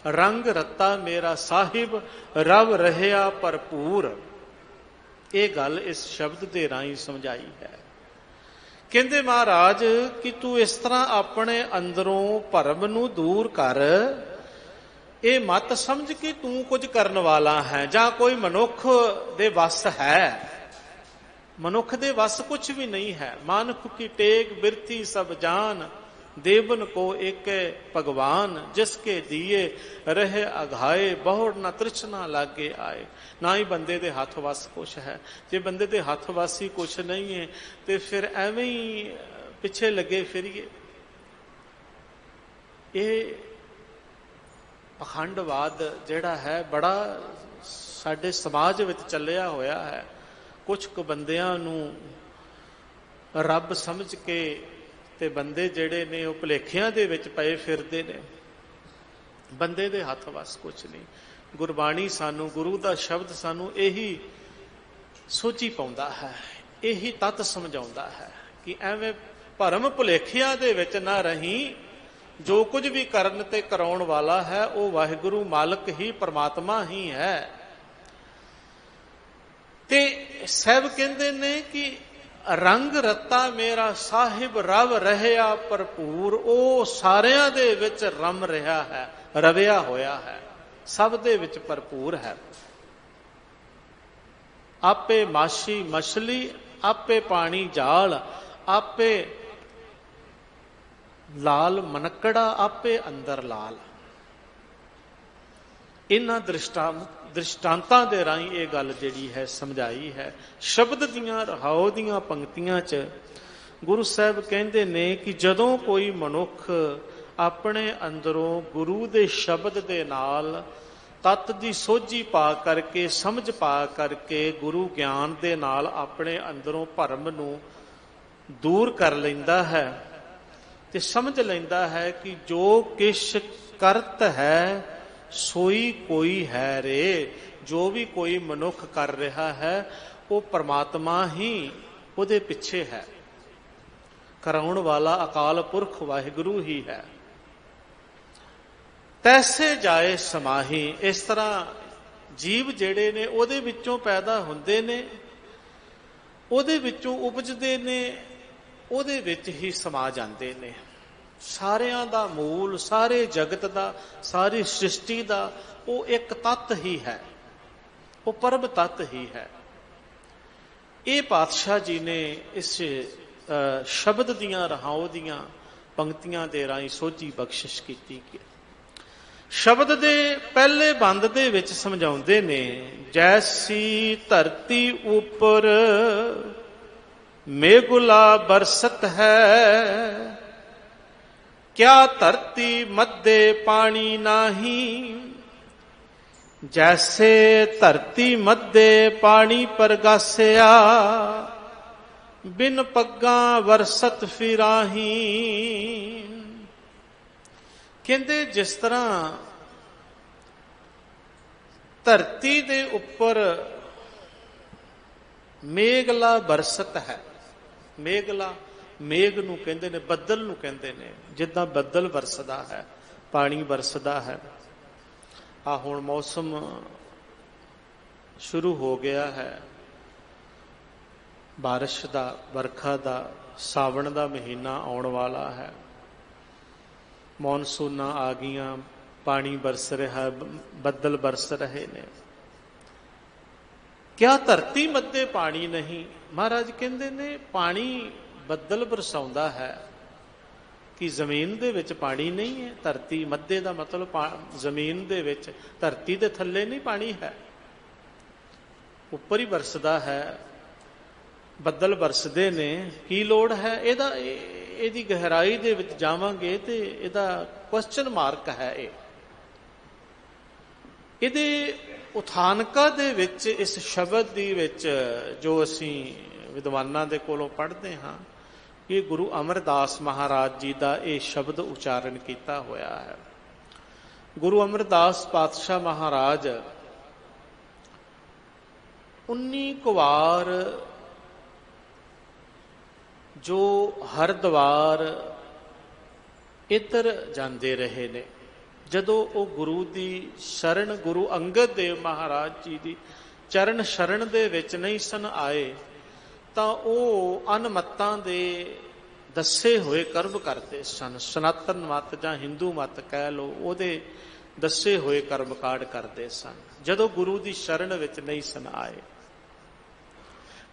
ਰੰਗ ਰੱਤਾ ਮੇਰਾ ਸਾਹਿਬ, ਰਵ ਰਹਿਆ ਭਰਪੂਰ। ਇਹ ਗੱਲ ਇਸ ਸ਼ਬਦ ਦੇ ਰਾਹੀਂ ਸਮਝਾਈ ਹੈ। ਕਹਿੰਦੇ ਮਹਾਰਾਜ ਕਿ ਤੂੰ ਇਸ ਤਰ੍ਹਾਂ ਆਪਣੇ ਅੰਦਰੋਂ ਭਰਮ ਨੂੰ ਦੂਰ ਕਰ, ਇਹ ਮਤ ਸਮਝ ਕਿ ਤੂੰ ਕੁਝ ਕਰਨ ਵਾਲਾ ਹੈ ਜਾਂ ਕੋਈ ਮਨੁੱਖ ਦੇ ਵੱਸ ਹੈ। ਮਨੁੱਖ ਦੇ ਵੱਸ ਕੁਝ ਵੀ ਨਹੀਂ ਹੈ। ਮਾਨੁਖ ਕੀ ਟੇਕ ਬਿਰਥੀ ਸਭ ਜਾਨ, ਦੇਵਨ ਕੋ ਏਕ ਭਗਵਾਨ, ਜਿਸਕੇ ਦੀਏ ਰਹੇ ਅਘਾਏ, ਬਹੁੜ ਨਾ ਤ੍ਰਿਸ਼ਨਾ ਲਾਗੇ ਆਏ। ਨਾ ਹੀ ਬੰਦੇ ਦੇ ਹੱਥ ਵੱਸ ਕੁਛ ਹੈ। ਜੇ ਬੰਦੇ ਦੇ ਹੱਥ ਵੱਸ ਹੀ ਕੁਛ ਨਹੀਂ ਹੈ ਤੇ ਫਿਰ ਐਵੇਂ ਹੀ ਪਿੱਛੇ ਲੱਗੇ ਫਿਰੀਏ। ਇਹ ਪਖੰਡਵਾਦ ਜਿਹੜਾ ਹੈ ਬੜਾ ਸਾਡੇ ਸਮਾਜ ਵਿੱਚ ਚੱਲਿਆ ਹੋਇਆ ਹੈ। ਕੁਝ ਕੁ ਬੰਦਿਆਂ ਨੂੰ ਰੱਬ ਸਮਝ ਕੇ ਤੇ ਬੰਦੇ ਜਿਹੜੇ ਨੇ ਉਹ ਭੁਲੇਖਿਆਂ ਦੇ ਵਿੱਚ ਪਏ ਫਿਰਦੇ ਨੇ। ਬੰਦੇ ਦੇ ਹੱਥ ਵੱਸ ਕੁਛ ਨਹੀਂ। ਗੁਰਬਾਣੀ ਸਾਨੂੰ, ਗੁਰੂ ਦਾ ਸ਼ਬਦ ਸਾਨੂੰ ਇਹੀ ਸੋਝੀ ਪਾਉਂਦਾ ਹੈ, ਇਹੀ ਤੱਤ ਸਮਝਾਉਂਦਾ ਹੈ ਕਿ ਐਵੇਂ ਭਰਮ ਭੁਲੇਖਿਆਂ ਦੇ ਵਿੱਚ ਨਾ ਰਹੀ। ਜੋ ਕੁਝ ਵੀ ਕਰਨ ਤੇ ਕਰਾਉਣ ਵਾਲਾ ਹੈ ਉਹ ਵਾਹਿਗੁਰੂ ਮਾਲਕ ਹੀ, ਪਰਮਾਤਮਾ ਹੀ ਹੈ। ਤੇ ਸਾਹਿਬ ਕਹਿੰਦੇ ਨੇ ਕਿ ਰੰਗ ਰੱਤਾ ਮੇਰਾ ਸਾਹਿਬ, ਰਵ ਰਹਿਆ ਭਰਪੂਰ। ਉਹ ਸਾਰਿਆਂ ਦੇ ਵਿੱਚ ਰਮ ਰਿਹਾ ਹੈ, ਰਵਿਆ ਹੋਇਆ ਹੈ, ਸਭ ਦੇ ਵਿੱਚ ਭਰਪੂਰ ਹੈ। ਆਪੇ ਮਾਛੀ ਮਛਲੀ, ਆਪੇ ਪਾਣੀ ਜਾਲ, ਆਪੇ ਲਾਲ ਮਨਕੜਾ, ਆਪੇ ਅੰਦਰ ਲਾਲ। ਇਹਨਾਂ ਦ੍ਰਿਸ਼ਟਾਂਤਾਂ ਦੇ ਰਾਹੀਂ ਇਹ ਗੱਲ ਜਿਹੜੀ ਹੈ ਸਮਝਾਈ ਹੈ। ਸ਼ਬਦ ਦੀਆਂ ਰਹਾਉ ਦੀਆਂ ਪੰਕਤੀਆਂ 'ਚ ਗੁਰੂ ਸਾਹਿਬ ਕਹਿੰਦੇ ਨੇ ਕਿ ਜਦੋਂ ਕੋਈ ਮਨੁੱਖ ਆਪਣੇ ਅੰਦਰੋਂ ਗੁਰੂ ਦੇ ਸ਼ਬਦ ਦੇ ਨਾਲ ਤੱਤ ਦੀ ਸੋਝੀ ਪਾ ਕਰਕੇ, ਸਮਝ ਪਾ ਕਰਕੇ, ਗੁਰੂ ਗਿਆਨ ਦੇ ਨਾਲ ਆਪਣੇ ਅੰਦਰੋਂ ਭਰਮ ਨੂੰ ਦੂਰ ਕਰ ਲੈਂਦਾ ਹੈ ਤੇ ਸਮਝ ਲੈਂਦਾ ਹੈ ਕਿ ਜੋ ਕਿਛ ਕਰਤ ਹੈ ਸੋਈ ਕੋਈ ਹੈ ਰੇ। ਜੋ ਵੀ ਕੋਈ ਮਨੁੱਖ ਕਰ ਰਿਹਾ ਹੈ ਉਹ ਪਰਮਾਤਮਾ ਹੀ ਉਹਦੇ ਪਿੱਛੇ ਹੈ। ਕਰਾਉਣ ਵਾਲਾ ਅਕਾਲ ਪੁਰਖ ਵਾਹਿਗੁਰੂ ਹੀ ਹੈ। ਤੈਸੇ ਜਾਏ ਸਮਾਹੀ। ਇਸ ਤਰ੍ਹਾਂ ਜੀਵ ਜਿਹੜੇ ਨੇ ਉਹਦੇ ਵਿੱਚੋਂ ਪੈਦਾ ਹੁੰਦੇ ਨੇ, ਉਹਦੇ ਵਿੱਚੋਂ ਉਪਜਦੇ ਨੇ, ਉਹਦੇ ਵਿੱਚ ਹੀ ਸਮਾ ਜਾਂਦੇ ਨੇ। ਸਾਰਿਆਂ ਦਾ ਮੂਲ, ਸਾਰੇ ਜਗਤ ਦਾ, ਸਾਰੀ ਸ੍ਰਿਸ਼ਟੀ ਦਾ ਉਹ ਇੱਕ ਤੱਤ ਹੀ ਹੈ, ਉਹ ਪਰਮ ਤੱਤ ਹੀ ਹੈ। ਇਹ ਪਾਤਸ਼ਾਹ ਜੀ ਨੇ ਇਸ ਸ਼ਬਦ ਦੀਆਂ ਰਹਾਉ ਦੀਆਂ ਪੰਕਤੀਆਂ ਦੇ ਰਾਹੀਂ ਸੋਝੀ ਬਖਸ਼ਿਸ਼ ਕੀਤੀ। ਸ਼ਬਦ ਦੇ ਪਹਿਲੇ ਬੰਦ ਦੇ ਵਿੱਚ ਸਮਝਾਉਂਦੇ ਨੇ, ਜੈਸੀ ਧਰਤੀ ਉੱਪਰ ਮੇਘੁਲਾ ਬਰਸਤ ਹੈ, ਕਿਆ ਧਰਤੀ ਮੱਧੇ ਪਾਣੀ ਨਾਹੀ। ਜੈਸੇ ਧਰਤੀ ਮੱਧੇ ਪਾਣੀ ਪਰਗਾਸਿਆ, ਬਿਨ ਪੱਗਾਂ ਵਰਸਤ ਫਿਰਾਹੀ। ਕਹਿੰਦੇ ਜਿਸ ਤਰ੍ਹਾਂ ਧਰਤੀ ਦੇ ਉੱਪਰ ਮੇਘਲਾ ਬਰਸਤ ਹੈ। ਮੇਘਲਾ, ਮੇਘ ਨੂੰ ਕਹਿੰਦੇ ਨੇ, ਬੱਦਲ ਨੂੰ ਕਹਿੰਦੇ ਨੇ। ਜਿੱਦਾਂ ਬੱਦਲ ਵਰਸਦਾ ਹੈ, ਪਾਣੀ ਵਰਸਦਾ ਹੈ। ਆ ਹੁਣ ਮੌਸਮ शुरू हो गया है। बारिश का, बरखा का, सावन का महीना आने वाला है। मॉनसून आ गईयां, पानी बरस रहा है, बदल बरस रहे ने। क्या धरती मध्य पानी नहीं? महाराज कहते ने पानी बदल बरसाउंदा है कि जमीन दे विच पानी नहीं है। धरती मध्य का मतलब जमीन दे विच, धरती दे थल्ले नहीं पानी है, उपर ही बरसदा है, बदल बरसदे ने। की लोड़ है? ਇਹਦੀ गहराई दे विच जावांगे ते ਇਹਦਾ क्वेश्चन मार्क है। ਇਹਦੇ ਉਥਾਨਕਾ ਦੇ ਵਿੱਚ इस शब्द ਦੀ ਵਿੱਚ जो ਅਸੀਂ विद्वानां दे कोलों पढ़ते हाँ, ये गुरु अमरदास महाराज जी का यह शब्द उचारण किया होया है। गुरु अमरदास पातशाह महाराज 19 कुवार जो हरिद्वार इधर जाते रहे ने। जदों वो गुरु की शरण, गुरु अंगद देव महाराज जी की चरण शरण दे विच नहीं सन आए, तो वो अनमतां दे दसे हुए कर्म करते सन। सनातन मत जां हिंदू मत कह लो, उहदे दसे हुए कर्म कांड करते सन जदों गुरु की शरण विच नहीं सन आए।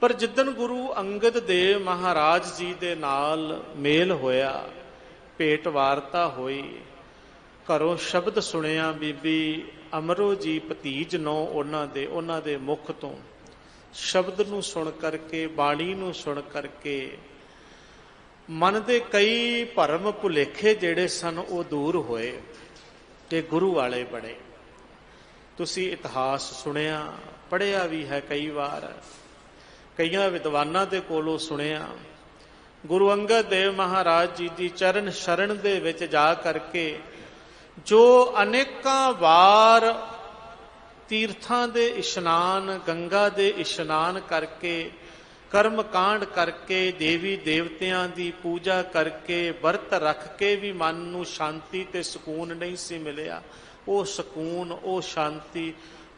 पर जिदन गुरु अंगद देव महाराज जी दे नाल मेल होया, भेट वारता हुई, घरों शब्द सुनिया, बीबी अमरो जी भतीज नौ उन्हां दे मुख तो शब्द नूं सुन करके, बाणी नूं सुन करके मन दे कई भरम भुलेखे जिहड़े सन वो दूर होए ते गुरु वाले बने। तुसी इतिहास सुनिया, पढ़िया भी है कई बार, कई विद्वानां दे कोलों सुनिया। गुरु अंगद देव महाराज जी की चरण शरण दे विच जा करके जो अनेकां वार तीर्थां दे इशनान, गंगा दे इशनान करके, कर्म कांड करके, देवी देवतियां दी पूजा करके, व्रत रख के भी मन नूं शांति ते सुकून नहीं सी मिलिया, वो सुकून, वो शांति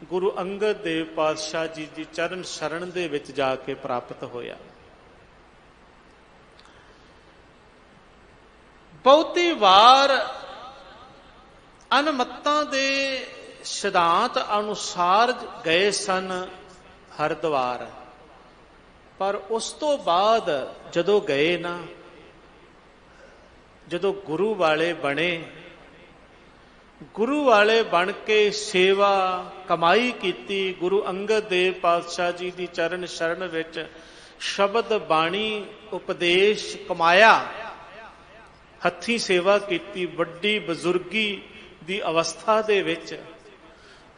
गुरु अंगद देव पातशाह जी की चरण शरण दे विच जाके प्राप्त होया। बहुती वार अनमत्तां दे सिद्धांत अनुसार गए सन हरिद्वार, पर उस तो बाद जदों गए ना, जदों गुरु वाले बने, गुरु वाले बन के सेवा कमाई कीती, गुरु अंगद देव पातशाह जी की चरण शरण विच शब्द बाणी उपदेश कमाया, हथी सेवा कीती, वड्डी बजुर्गी दी अवस्था दे विच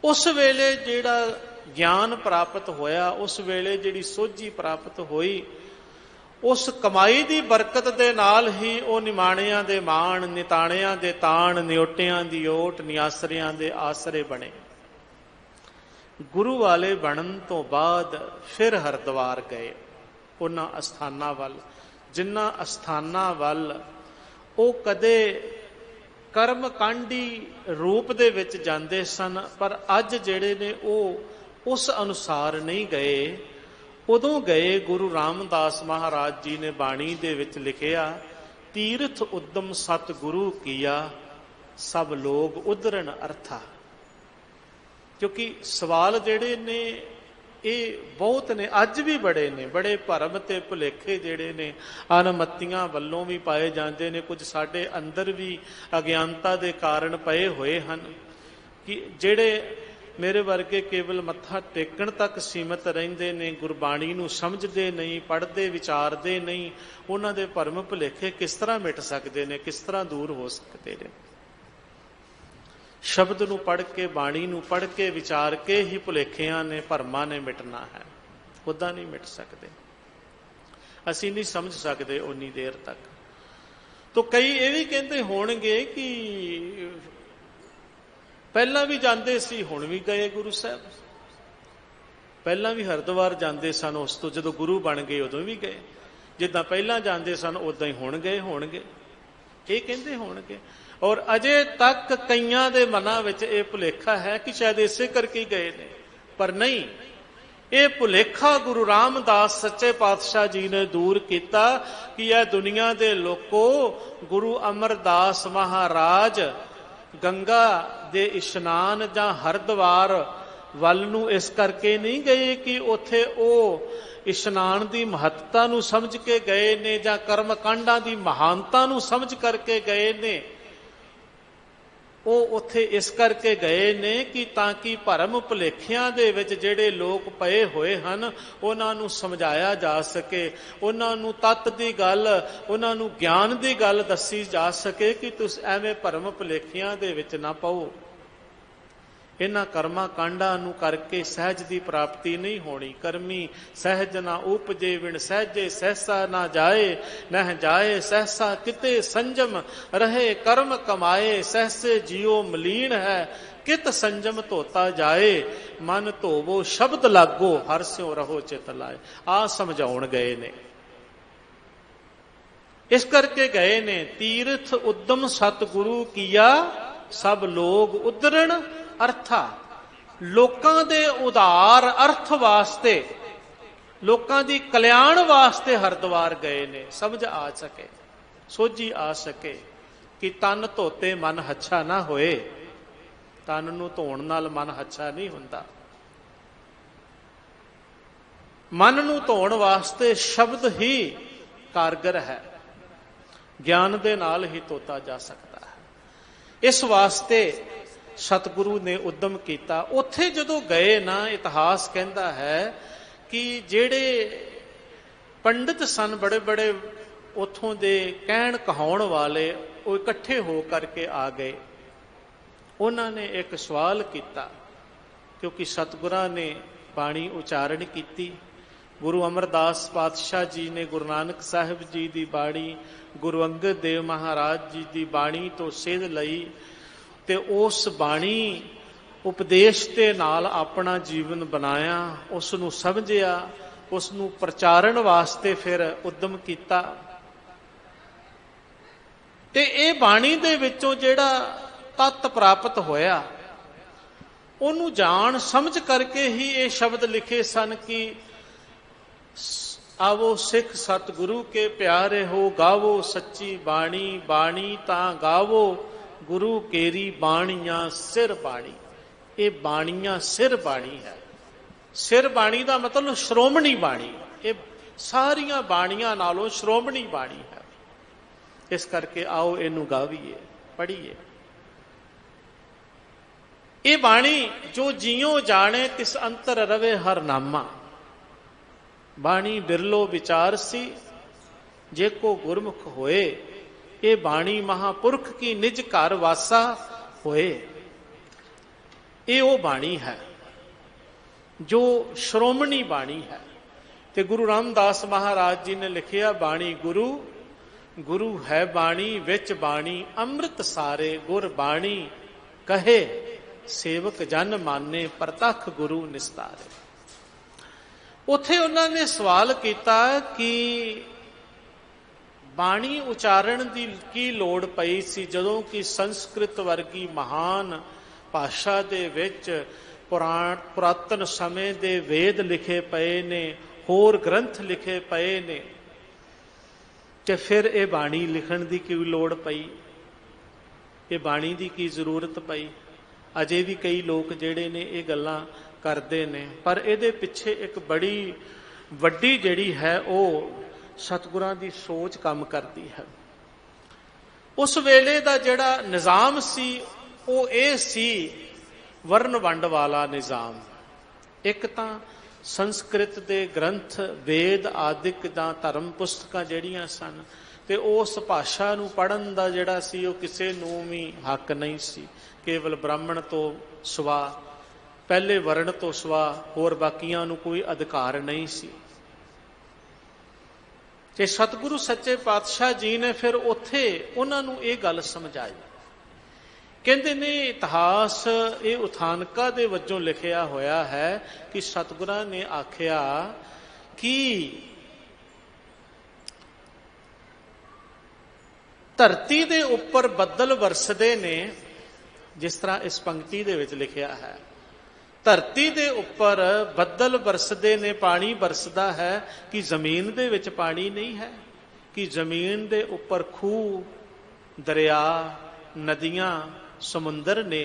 उस वेले जिहड़ा ज्ञान प्राप्त होया, उस वेले जिहड़ी सोझी प्राप्त होई, उस कमाई की बरकत दे नाल ही वो निमाणियां दे मान, निताणियां दे ताण, निओटियां दी ओट, निआसरियां दे आसरे बने। गुरु वाले बनन तो बाद फिर हरिद्वार गए, उन्हां अस्थानां वल, जिन्हां अस्थानां वल वो कदे कर्म कांडी रूप दे विच जांदे सन, पर अज जिहड़े ने वो उस अनुसार नहीं गए। उदों गए गुरु रामदास महाराज जी ने बाणी दे विच लिखिया, तीर्थ उद्यम सतगुरु किया, सब लोग उधरन अर्था। क्योंकि सवाल जिहड़े ने ये बहुत ने, अज भी बड़े ने, बड़े भरम ते भुलेखे जिहड़े ने अनमत्तियां वल्लों भी पाए जाते ने, कुछ साडे अंदर भी अज्ञानता दे कारण पए होए हन कि जिहड़े मेरे वर्गे केवल मत्था टेकण तक सीमित रहिंदे ने, गुरबाणी नूं समझदे नहीं, पढ़दे विचारदे नहीं, उन्हां दे भरम भुलेखे किस तरह मिट सकदे ने, किस तरह दूर हो सकते ने। शब्द नूं पढ़ के, बाणी नूं पढ़ के, विचार के ही भुलेखियां ने, भरमां ने मिटना है, उदां नहीं मिट सकते। असीं नहीं समझ सकते उन्नी देर तक। तो कई ये भी कहते होणगे कि पहला भी जाते सी, हुण भी गए गुरु साहब, पहला भी हरिद्वार जाते सन, उस तो जदों गुरु बन गए उदों भी गए, जिद्दां पहला जाते सन उदां ही हुण गए होणगे, ये कहते होणगे। और अजे तक कईयां दे मनां विच ये भुलेखा है कि शायद इसे करके गए ने, पर नहीं, ਇਹ ਭੁਲੇਖਾ ਗੁਰੂ ਰਾਮਦਾਸ ਸੱਚੇ ਪਾਤਸ਼ਾਹ ਜੀ ਨੇ ਦੂਰ ਕੀਤਾ ਕਿ ਇਹ ਦੁਨੀਆ ਦੇ ਲੋਕੋ, ਗੁਰੂ ਅਮਰਦਾਸ ਮਹਾਰਾਜ ਗੰਗਾ ਦੇ ਇਸ਼ਨਾਨ ਜਾਂ ਹਰਿਦੁਆਰ ਵੱਲ ਨੂੰ ਇਸ ਕਰਕੇ ਨਹੀਂ ਗਏ ਕਿ ਉੱਥੇ ਉਹ ਇਸ਼ਨਾਨ ਦੀ ਮਹੱਤਤਾ ਨੂੰ ਸਮਝ ਕੇ ਗਏ ਨੇ ਜਾਂ ਕਰਮ ਕਾਂਡਾਂ ਦੀ ਮਹਾਨਤਾ ਨੂੰ ਸਮਝ ਕਰਕੇ ਗਏ ਨੇ। ਉਹ ਉੱਥੇ ਇਸ ਕਰਕੇ ਗਏ ਨੇ ਕਿ ਤਾਂ ਕਿ ਭਰਮ ਭੁਲੇਖਿਆਂ ਦੇ ਵਿੱਚ ਜਿਹੜੇ ਲੋਕ ਪਏ ਹੋਏ ਹਨ ਉਹਨਾਂ ਨੂੰ ਸਮਝਾਇਆ ਜਾ ਸਕੇ, ਉਹਨਾਂ ਨੂੰ ਤੱਤ ਦੀ ਗੱਲ, ਉਹਨਾਂ ਨੂੰ ਗਿਆਨ ਦੀ ਗੱਲ ਦੱਸੀ ਜਾ ਸਕੇ ਕਿ ਤੁਸੀਂ ਐਵੇਂ ਭਰਮ ਭੁਲੇਖਿਆਂ ਦੇ ਵਿੱਚ ਨਾ ਪਾਓ। ਇਹਨਾਂ ਕਰਮਾਂ ਕਾਂਡਾਂ ਨੂੰ ਕਰਕੇ ਸਹਿਜ ਦੀ ਪ੍ਰਾਪਤੀ ਨਹੀਂ ਹੋਣੀ। ਕਰਮੀ ਸਹਿਜ ਨਾ ਉਪਜੇ, ਵਿਣ ਸਹਿਜੇ ਸਹਿਸਾ ਨਾ ਜਾਏ, ਨਹਿ ਜਾਏ ਸਹਿਸਾ ਕਿਤੇ ਸੰਜਮ ਰਹੇ, ਕਰਮ ਕਮਾਏ ਸਹਿਸੇ ਜਿਉ ਮਲੀਨ ਹੈ, ਕਿਤ ਸੰਜਮ ਧੋਤਾ ਜਾਏ, ਮਨ ਧੋਵੋ ਸ਼ਬਦ ਲਾਗੋ, ਹਰ ਸਿਉ ਰਹੋ ਚਿਤ ਲਾਏ। ਆ ਸਮਝਾਉਣ ਗਏ ਨੇ, ਇਸ ਕਰਕੇ ਗਏ ਨੇ। ਤੀਰਥ ਉਦਮ ਸਤਿਗੁਰੂ ਕੀਆ, ਸਭ ਲੋਗ ਉਦਰਣ ਅਰਥਾ। ਲੋਕਾਂ ਦੇ ਉਧਾਰ ਅਰਥ ਵਾਸਤੇ, ਲੋਕਾਂ ਦੀ ਕਲਿਆਣ ਵਾਸਤੇ ਹਰਿਦੁਆਰ ਗਏ ਨੇ। ਸਮਝ ਆ ਸਕੇ, ਸੋਝੀ ਆ ਸਕੇ ਕਿ ਤਨ ਧੋਤੇ ਮਨ ਹੱਛਾ ਨਾ ਹੋਏ। ਤਨ ਨੂੰ ਧੋਣ ਨਾਲ ਮਨ ਹੱਛਾ ਨਹੀਂ ਹੁੰਦਾ। ਮਨ ਨੂੰ ਧੋਣ ਵਾਸਤੇ ਸ਼ਬਦ ਹੀ ਕਾਰਗਰ ਹੈ, ਗਿਆਨ ਦੇ ਨਾਲ ਹੀ ਧੋਤਾ ਜਾ ਸਕਦਾ ਹੈ। ਇਸ ਵਾਸਤੇ ਸਤਿਗੁਰੂ ਨੇ ਉਦਮ ਕੀਤਾ। ਉੱਥੇ ਜਦੋਂ ਗਏ ਨਾ, ਇਤਿਹਾਸ ਕਹਿੰਦਾ ਹੈ ਕਿ ਜਿਹੜੇ ਪੰਡਿਤ ਸਨ, ਬੜੇ ਬੜੇ ਉੱਥੋਂ ਦੇ ਕਹਿਣ ਕਹਾਉਣ ਵਾਲੇ, ਉਹ ਇਕੱਠੇ ਹੋ ਕਰਕੇ ਆ ਗਏ। ਉਹਨਾਂ ਨੇ ਇੱਕ ਸਵਾਲ ਕੀਤਾ, ਕਿਉਂਕਿ ਸਤਿਗੁਰਾਂ ਨੇ ਬਾਣੀ ਉਚਾਰਨ ਕੀਤੀ। ਗੁਰੂ ਅਮਰਦਾਸ ਪਾਤਸ਼ਾਹ ਜੀ ਨੇ ਗੁਰੂ ਨਾਨਕ ਸਾਹਿਬ ਜੀ ਦੀ ਬਾਣੀ, ਗੁਰੂ ਅੰਗਦ ਦੇਵ ਮਹਾਰਾਜ ਜੀ ਦੀ ਬਾਣੀ ਤੋਂ ਸੇਧ ਲਈ ਤੇ ਉਸ ਬਾਣੀ ਉਪਦੇਸ਼ ਦੇ ਨਾਲ ਆਪਣਾ ਜੀਵਨ ਬਣਾਇਆ, ਉਸ ਨੂੰ ਸਮਝਿਆ, ਉਸ ਨੂੰ ਪ੍ਰਚਾਰਨ ਵਾਸਤੇ ਫਿਰ ਉਦਮ ਕੀਤਾ। ਤੇ ਇਹ ਬਾਣੀ ਦੇ ਵਿੱਚੋਂ ਜਿਹੜਾ ਤੱਤ ਪ੍ਰਾਪਤ ਹੋਇਆ, ਉਹਨੂੰ ਜਾਣ ਸਮਝ ਕਰਕੇ ਹੀ ਇਹ ਸ਼ਬਦ ਲਿਖੇ ਸਨ ਕਿ ਆਵੋ ਸਿੱਖ ਸਤਿਗੁਰੂ ਕੇ ਪਿਆਰੇ ਹੋ, ਗਾਵੋ ਸੱਚੀ ਬਾਣੀ, ਬਾਣੀ ਤਾਂ ਗਾਵੋ, ਗੁਰੂ ਕੇਰੀ ਬਾਣੀਆਂ ਸਿਰ ਬਾਣੀ। ਇਹ ਬਾਣੀਆਂ ਸਿਰ ਬਾਣੀ ਹੈ। ਸਿਰ ਬਾਣੀ ਦਾ ਮਤਲਬ ਸ਼੍ਰੋਮਣੀ ਬਾਣੀ। ਇਹ ਸਾਰੀਆਂ ਬਾਣੀਆਂ ਨਾਲੋਂ ਸ਼੍ਰੋਮਣੀ ਬਾਣੀ ਹੈ। ਇਸ ਕਰਕੇ ਆਓ ਇਹਨੂੰ ਗਾਵੀਏ, ਪੜ੍ਹੀਏ। ਇਹ ਬਾਣੀ ਜੋ ਜਿਉ ਜਾਣੇ ਤਿਸ ਅੰਤਰ ਰਵੇ ਹਰ ਨਾਮਾ। ਬਾਣੀ ਬਿਰਲੋ ਵਿਚਾਰ ਸੀ, ਜੇ ਕੋ ਗੁਰਮੁਖ ਹੋਏ। ਇਹ ਬਾਣੀ ਮਹਾਪੁਰਖ ਕੀ ਨਿਜ ਘਰ ਵਾਸਾ ਹੋਏ। ਇਹ ਉਹ ਬਾਣੀ ਹੈ ਜੋ ਸ਼੍ਰੋਮਣੀ ਬਾਣੀ ਹੈ। ਤੇ ਗੁਰੂ ਰਾਮਦਾਸ ਮਹਾਰਾਜ ਜੀ ਨੇ ਲਿਖਿਆ, ਬਾਣੀ ਗੁਰੂ, ਗੁਰੂ ਹੈ ਬਾਣੀ ਵਿੱਚ ਬਾਣੀ, ਅੰਮ੍ਰਿਤ ਸਾਰੇ ਗੁਰ ਬਾਣੀ ਕਹੇ, ਸੇਵਕ ਜਨ ਮਾਨੇ ਪ੍ਰਤੱਖ ਗੁਰੂ ਨਿਸਤਾਰੇ। ਉੱਥੇ ਉਹਨਾਂ ਨੇ ਸਵਾਲ ਕੀਤਾ ਕਿ ਬਾਣੀ ਉਚਾਰਨ ਦੀ ਕੀ ਲੋੜ ਪਈ ਸੀ, ਜਦੋਂ ਕਿ ਸੰਸਕ੍ਰਿਤ ਵਰਗੀ ਮਹਾਨ ਭਾਸ਼ਾ ਦੇ ਵਿੱਚ ਪੁਰਾਤਨ ਸਮੇਂ ਦੇ ਵੇਦ ਲਿਖੇ ਪਏ ਨੇ, ਹੋਰ ਗ੍ਰੰਥ ਲਿਖੇ ਪਏ ਨੇ, ਤੇ ਫਿਰ ਇਹ ਬਾਣੀ ਲਿਖਣ ਦੀ ਕੀ ਲੋੜ ਪਈ? ਇਹ ਬਾਣੀ ਦੀ ਕੀ ਜ਼ਰੂਰਤ ਪਈ? ਅਜੇ ਵੀ ਕਈ ਲੋਕ ਜਿਹੜੇ ਨੇ ਇਹ ਗੱਲਾਂ ਕਰਦੇ ਨੇ, ਪਰ ਇਹਦੇ ਪਿੱਛੇ ਇੱਕ ਬੜੀ ਵੱਡੀ ਜਿਹੜੀ ਹੈ ਉਹ ਸਤਿਗੁਰਾਂ ਦੀ ਸੋਚ ਕੰਮ ਕਰਦੀ ਹੈ। ਉਸ ਵੇਲੇ ਦਾ ਜਿਹੜਾ ਨਿਜ਼ਾਮ ਸੀ ਉਹ ਇਹ ਸੀ, ਵਰਨ ਵੰਡ ਵਾਲਾ ਨਿਜ਼ਾਮ। ਇੱਕ ਤਾਂ ਸੰਸਕ੍ਰਿਤ ਦੇ ਗ੍ਰੰਥ, ਵੇਦ ਆਦਿਕ ਜਾਂ ਧਰਮ ਪੁਸਤਕਾਂ ਜਿਹੜੀਆਂ ਸਨ, ਤੇ ਉਸ ਭਾਸ਼ਾ ਨੂੰ ਪੜ੍ਹਨ ਦਾ ਜਿਹੜਾ ਸੀ ਉਹ ਕਿਸੇ ਨੂੰ ਵੀ ਹੱਕ ਨਹੀਂ ਸੀ। ਕੇਵਲ ਬ੍ਰਾਹਮਣ ਤੋਂ ਸਿਵਾ, ਪਹਿਲੇ ਵਰਣ ਤੋਂ ਸਿਵਾ ਹੋਰ ਬਾਕੀਆਂ ਨੂੰ ਕੋਈ ਅਧਿਕਾਰ ਨਹੀਂ ਸੀ। ਤੇ ਸਤਿਗੁਰੂ ਸੱਚੇ ਪਾਤਸ਼ਾਹ ਜੀ ਨੇ ਫਿਰ ਉੱਥੇ ਉਹਨਾਂ ਨੂੰ ਇਹ ਗੱਲ ਸਮਝਾਈ। ਕਹਿੰਦੇ ਨੇ ਇਤਿਹਾਸ ਇਹ ਉਥਾਨਕਾ ਦੇ ਵਜੋਂ ਲਿਖਿਆ ਹੋਇਆ ਹੈ ਕਿ ਸਤਿਗੁਰਾਂ ਨੇ ਆਖਿਆ ਕਿ ਧਰਤੀ ਦੇ ਉੱਪਰ ਬੱਦਲ ਵਰਸਦੇ ਨੇ, ਜਿਸ ਤਰ੍ਹਾਂ ਇਸ ਪੰਕਤੀ ਦੇ ਵਿੱਚ ਲਿਖਿਆ ਹੈ, ਧਰਤੀ ਦੇ ਉੱਪਰ ਬੱਦਲ ਬਰਸਦੇ ਨੇ, ਪਾਣੀ ਬਰਸਦਾ ਹੈ, ਕਿ ਜ਼ਮੀਨ ਦੇ ਵਿੱਚ ਪਾਣੀ ਨਹੀਂ ਹੈ? ਕਿ ਜ਼ਮੀਨ ਦੇ ਉੱਪਰ ਖੂਹ, ਦਰਿਆ, ਨਦੀਆਂ, ਸਮੁੰਦਰ ਨੇ?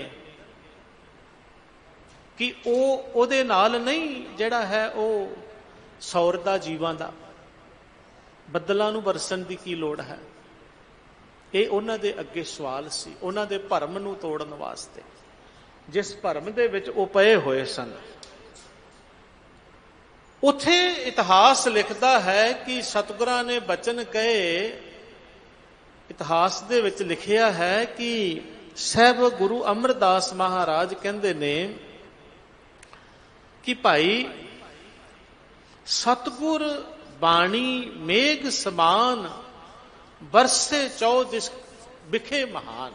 ਕਿ ਉਹਦੇ ਨਾਲ ਨਹੀਂ ਜਿਹੜਾ ਹੈ ਉਹ ਸੌਰਦਾ ਜੀਵਾਂ ਦਾ? ਬੱਦਲਾਂ ਨੂੰ ਬਰਸਣ ਦੀ ਕੀ ਲੋੜ ਹੈ? ਇਹ ਉਹਨਾਂ ਦੇ ਅੱਗੇ ਸਵਾਲ ਸੀ, ਉਹਨਾਂ ਦੇ ਭਰਮ ਨੂੰ ਤੋੜਨ ਵਾਸਤੇ, ਜਿਸ ਭਰਮ ਦੇ ਵਿੱਚ ਉਹ ਪਏ ਹੋਏ ਸਨ। ਉੱਥੇ ਇਤਿਹਾਸ ਲਿਖਦਾ ਹੈ ਕਿ ਸਤਿਗੁਰਾਂ ਨੇ ਬਚਨ ਕਹੇ, ਇਤਿਹਾਸ ਦੇ ਵਿੱਚ ਲਿਖਿਆ ਹੈ ਕਿ ਸਾਹਿਬ ਗੁਰੂ ਅਮਰਦਾਸ ਮਹਾਰਾਜ ਕਹਿੰਦੇ ਨੇ ਕਿ ਭਾਈ ਸਤਿਗੁਰ ਬਾਣੀ ਮੇਘ ਸਮਾਨ, ਬਰਸੇ ਚੌਦਿਸ ਬਿਖੇ ਮਹਾਨ।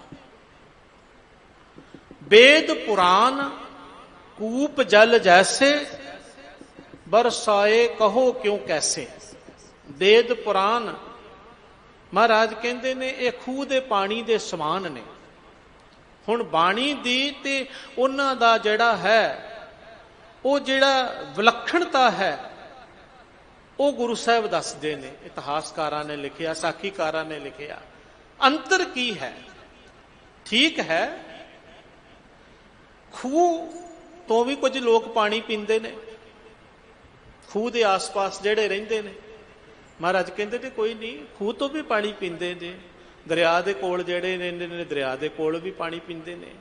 वेद पुराण कूप जल जैसे, बरसाए कहो क्यों कैसे। वेद पुराण महाराज कहते ने ये खूह दे पानी दे समान ने। हुण बाणी दी ते उन्हां दा जिहड़ा है वो जिहड़ा विलक्षणता है वो गुरु साहब दसदे ने, इतिहासकारां ने लिखिया, साखीकारां ने लिखिया। अंतर की है? ठीक है, खूह तो भी कुछ लोग पानी पींदे ने, खूह दे आस पास जेड़े रहिंदे ने। महाराज कहंदे ने कोई नहीं, खूह तो भी पानी पींदे ने, दरिया दे कोल जेड़े रहिंदे ने दरिया दे कोल भी पानी पींदे ने।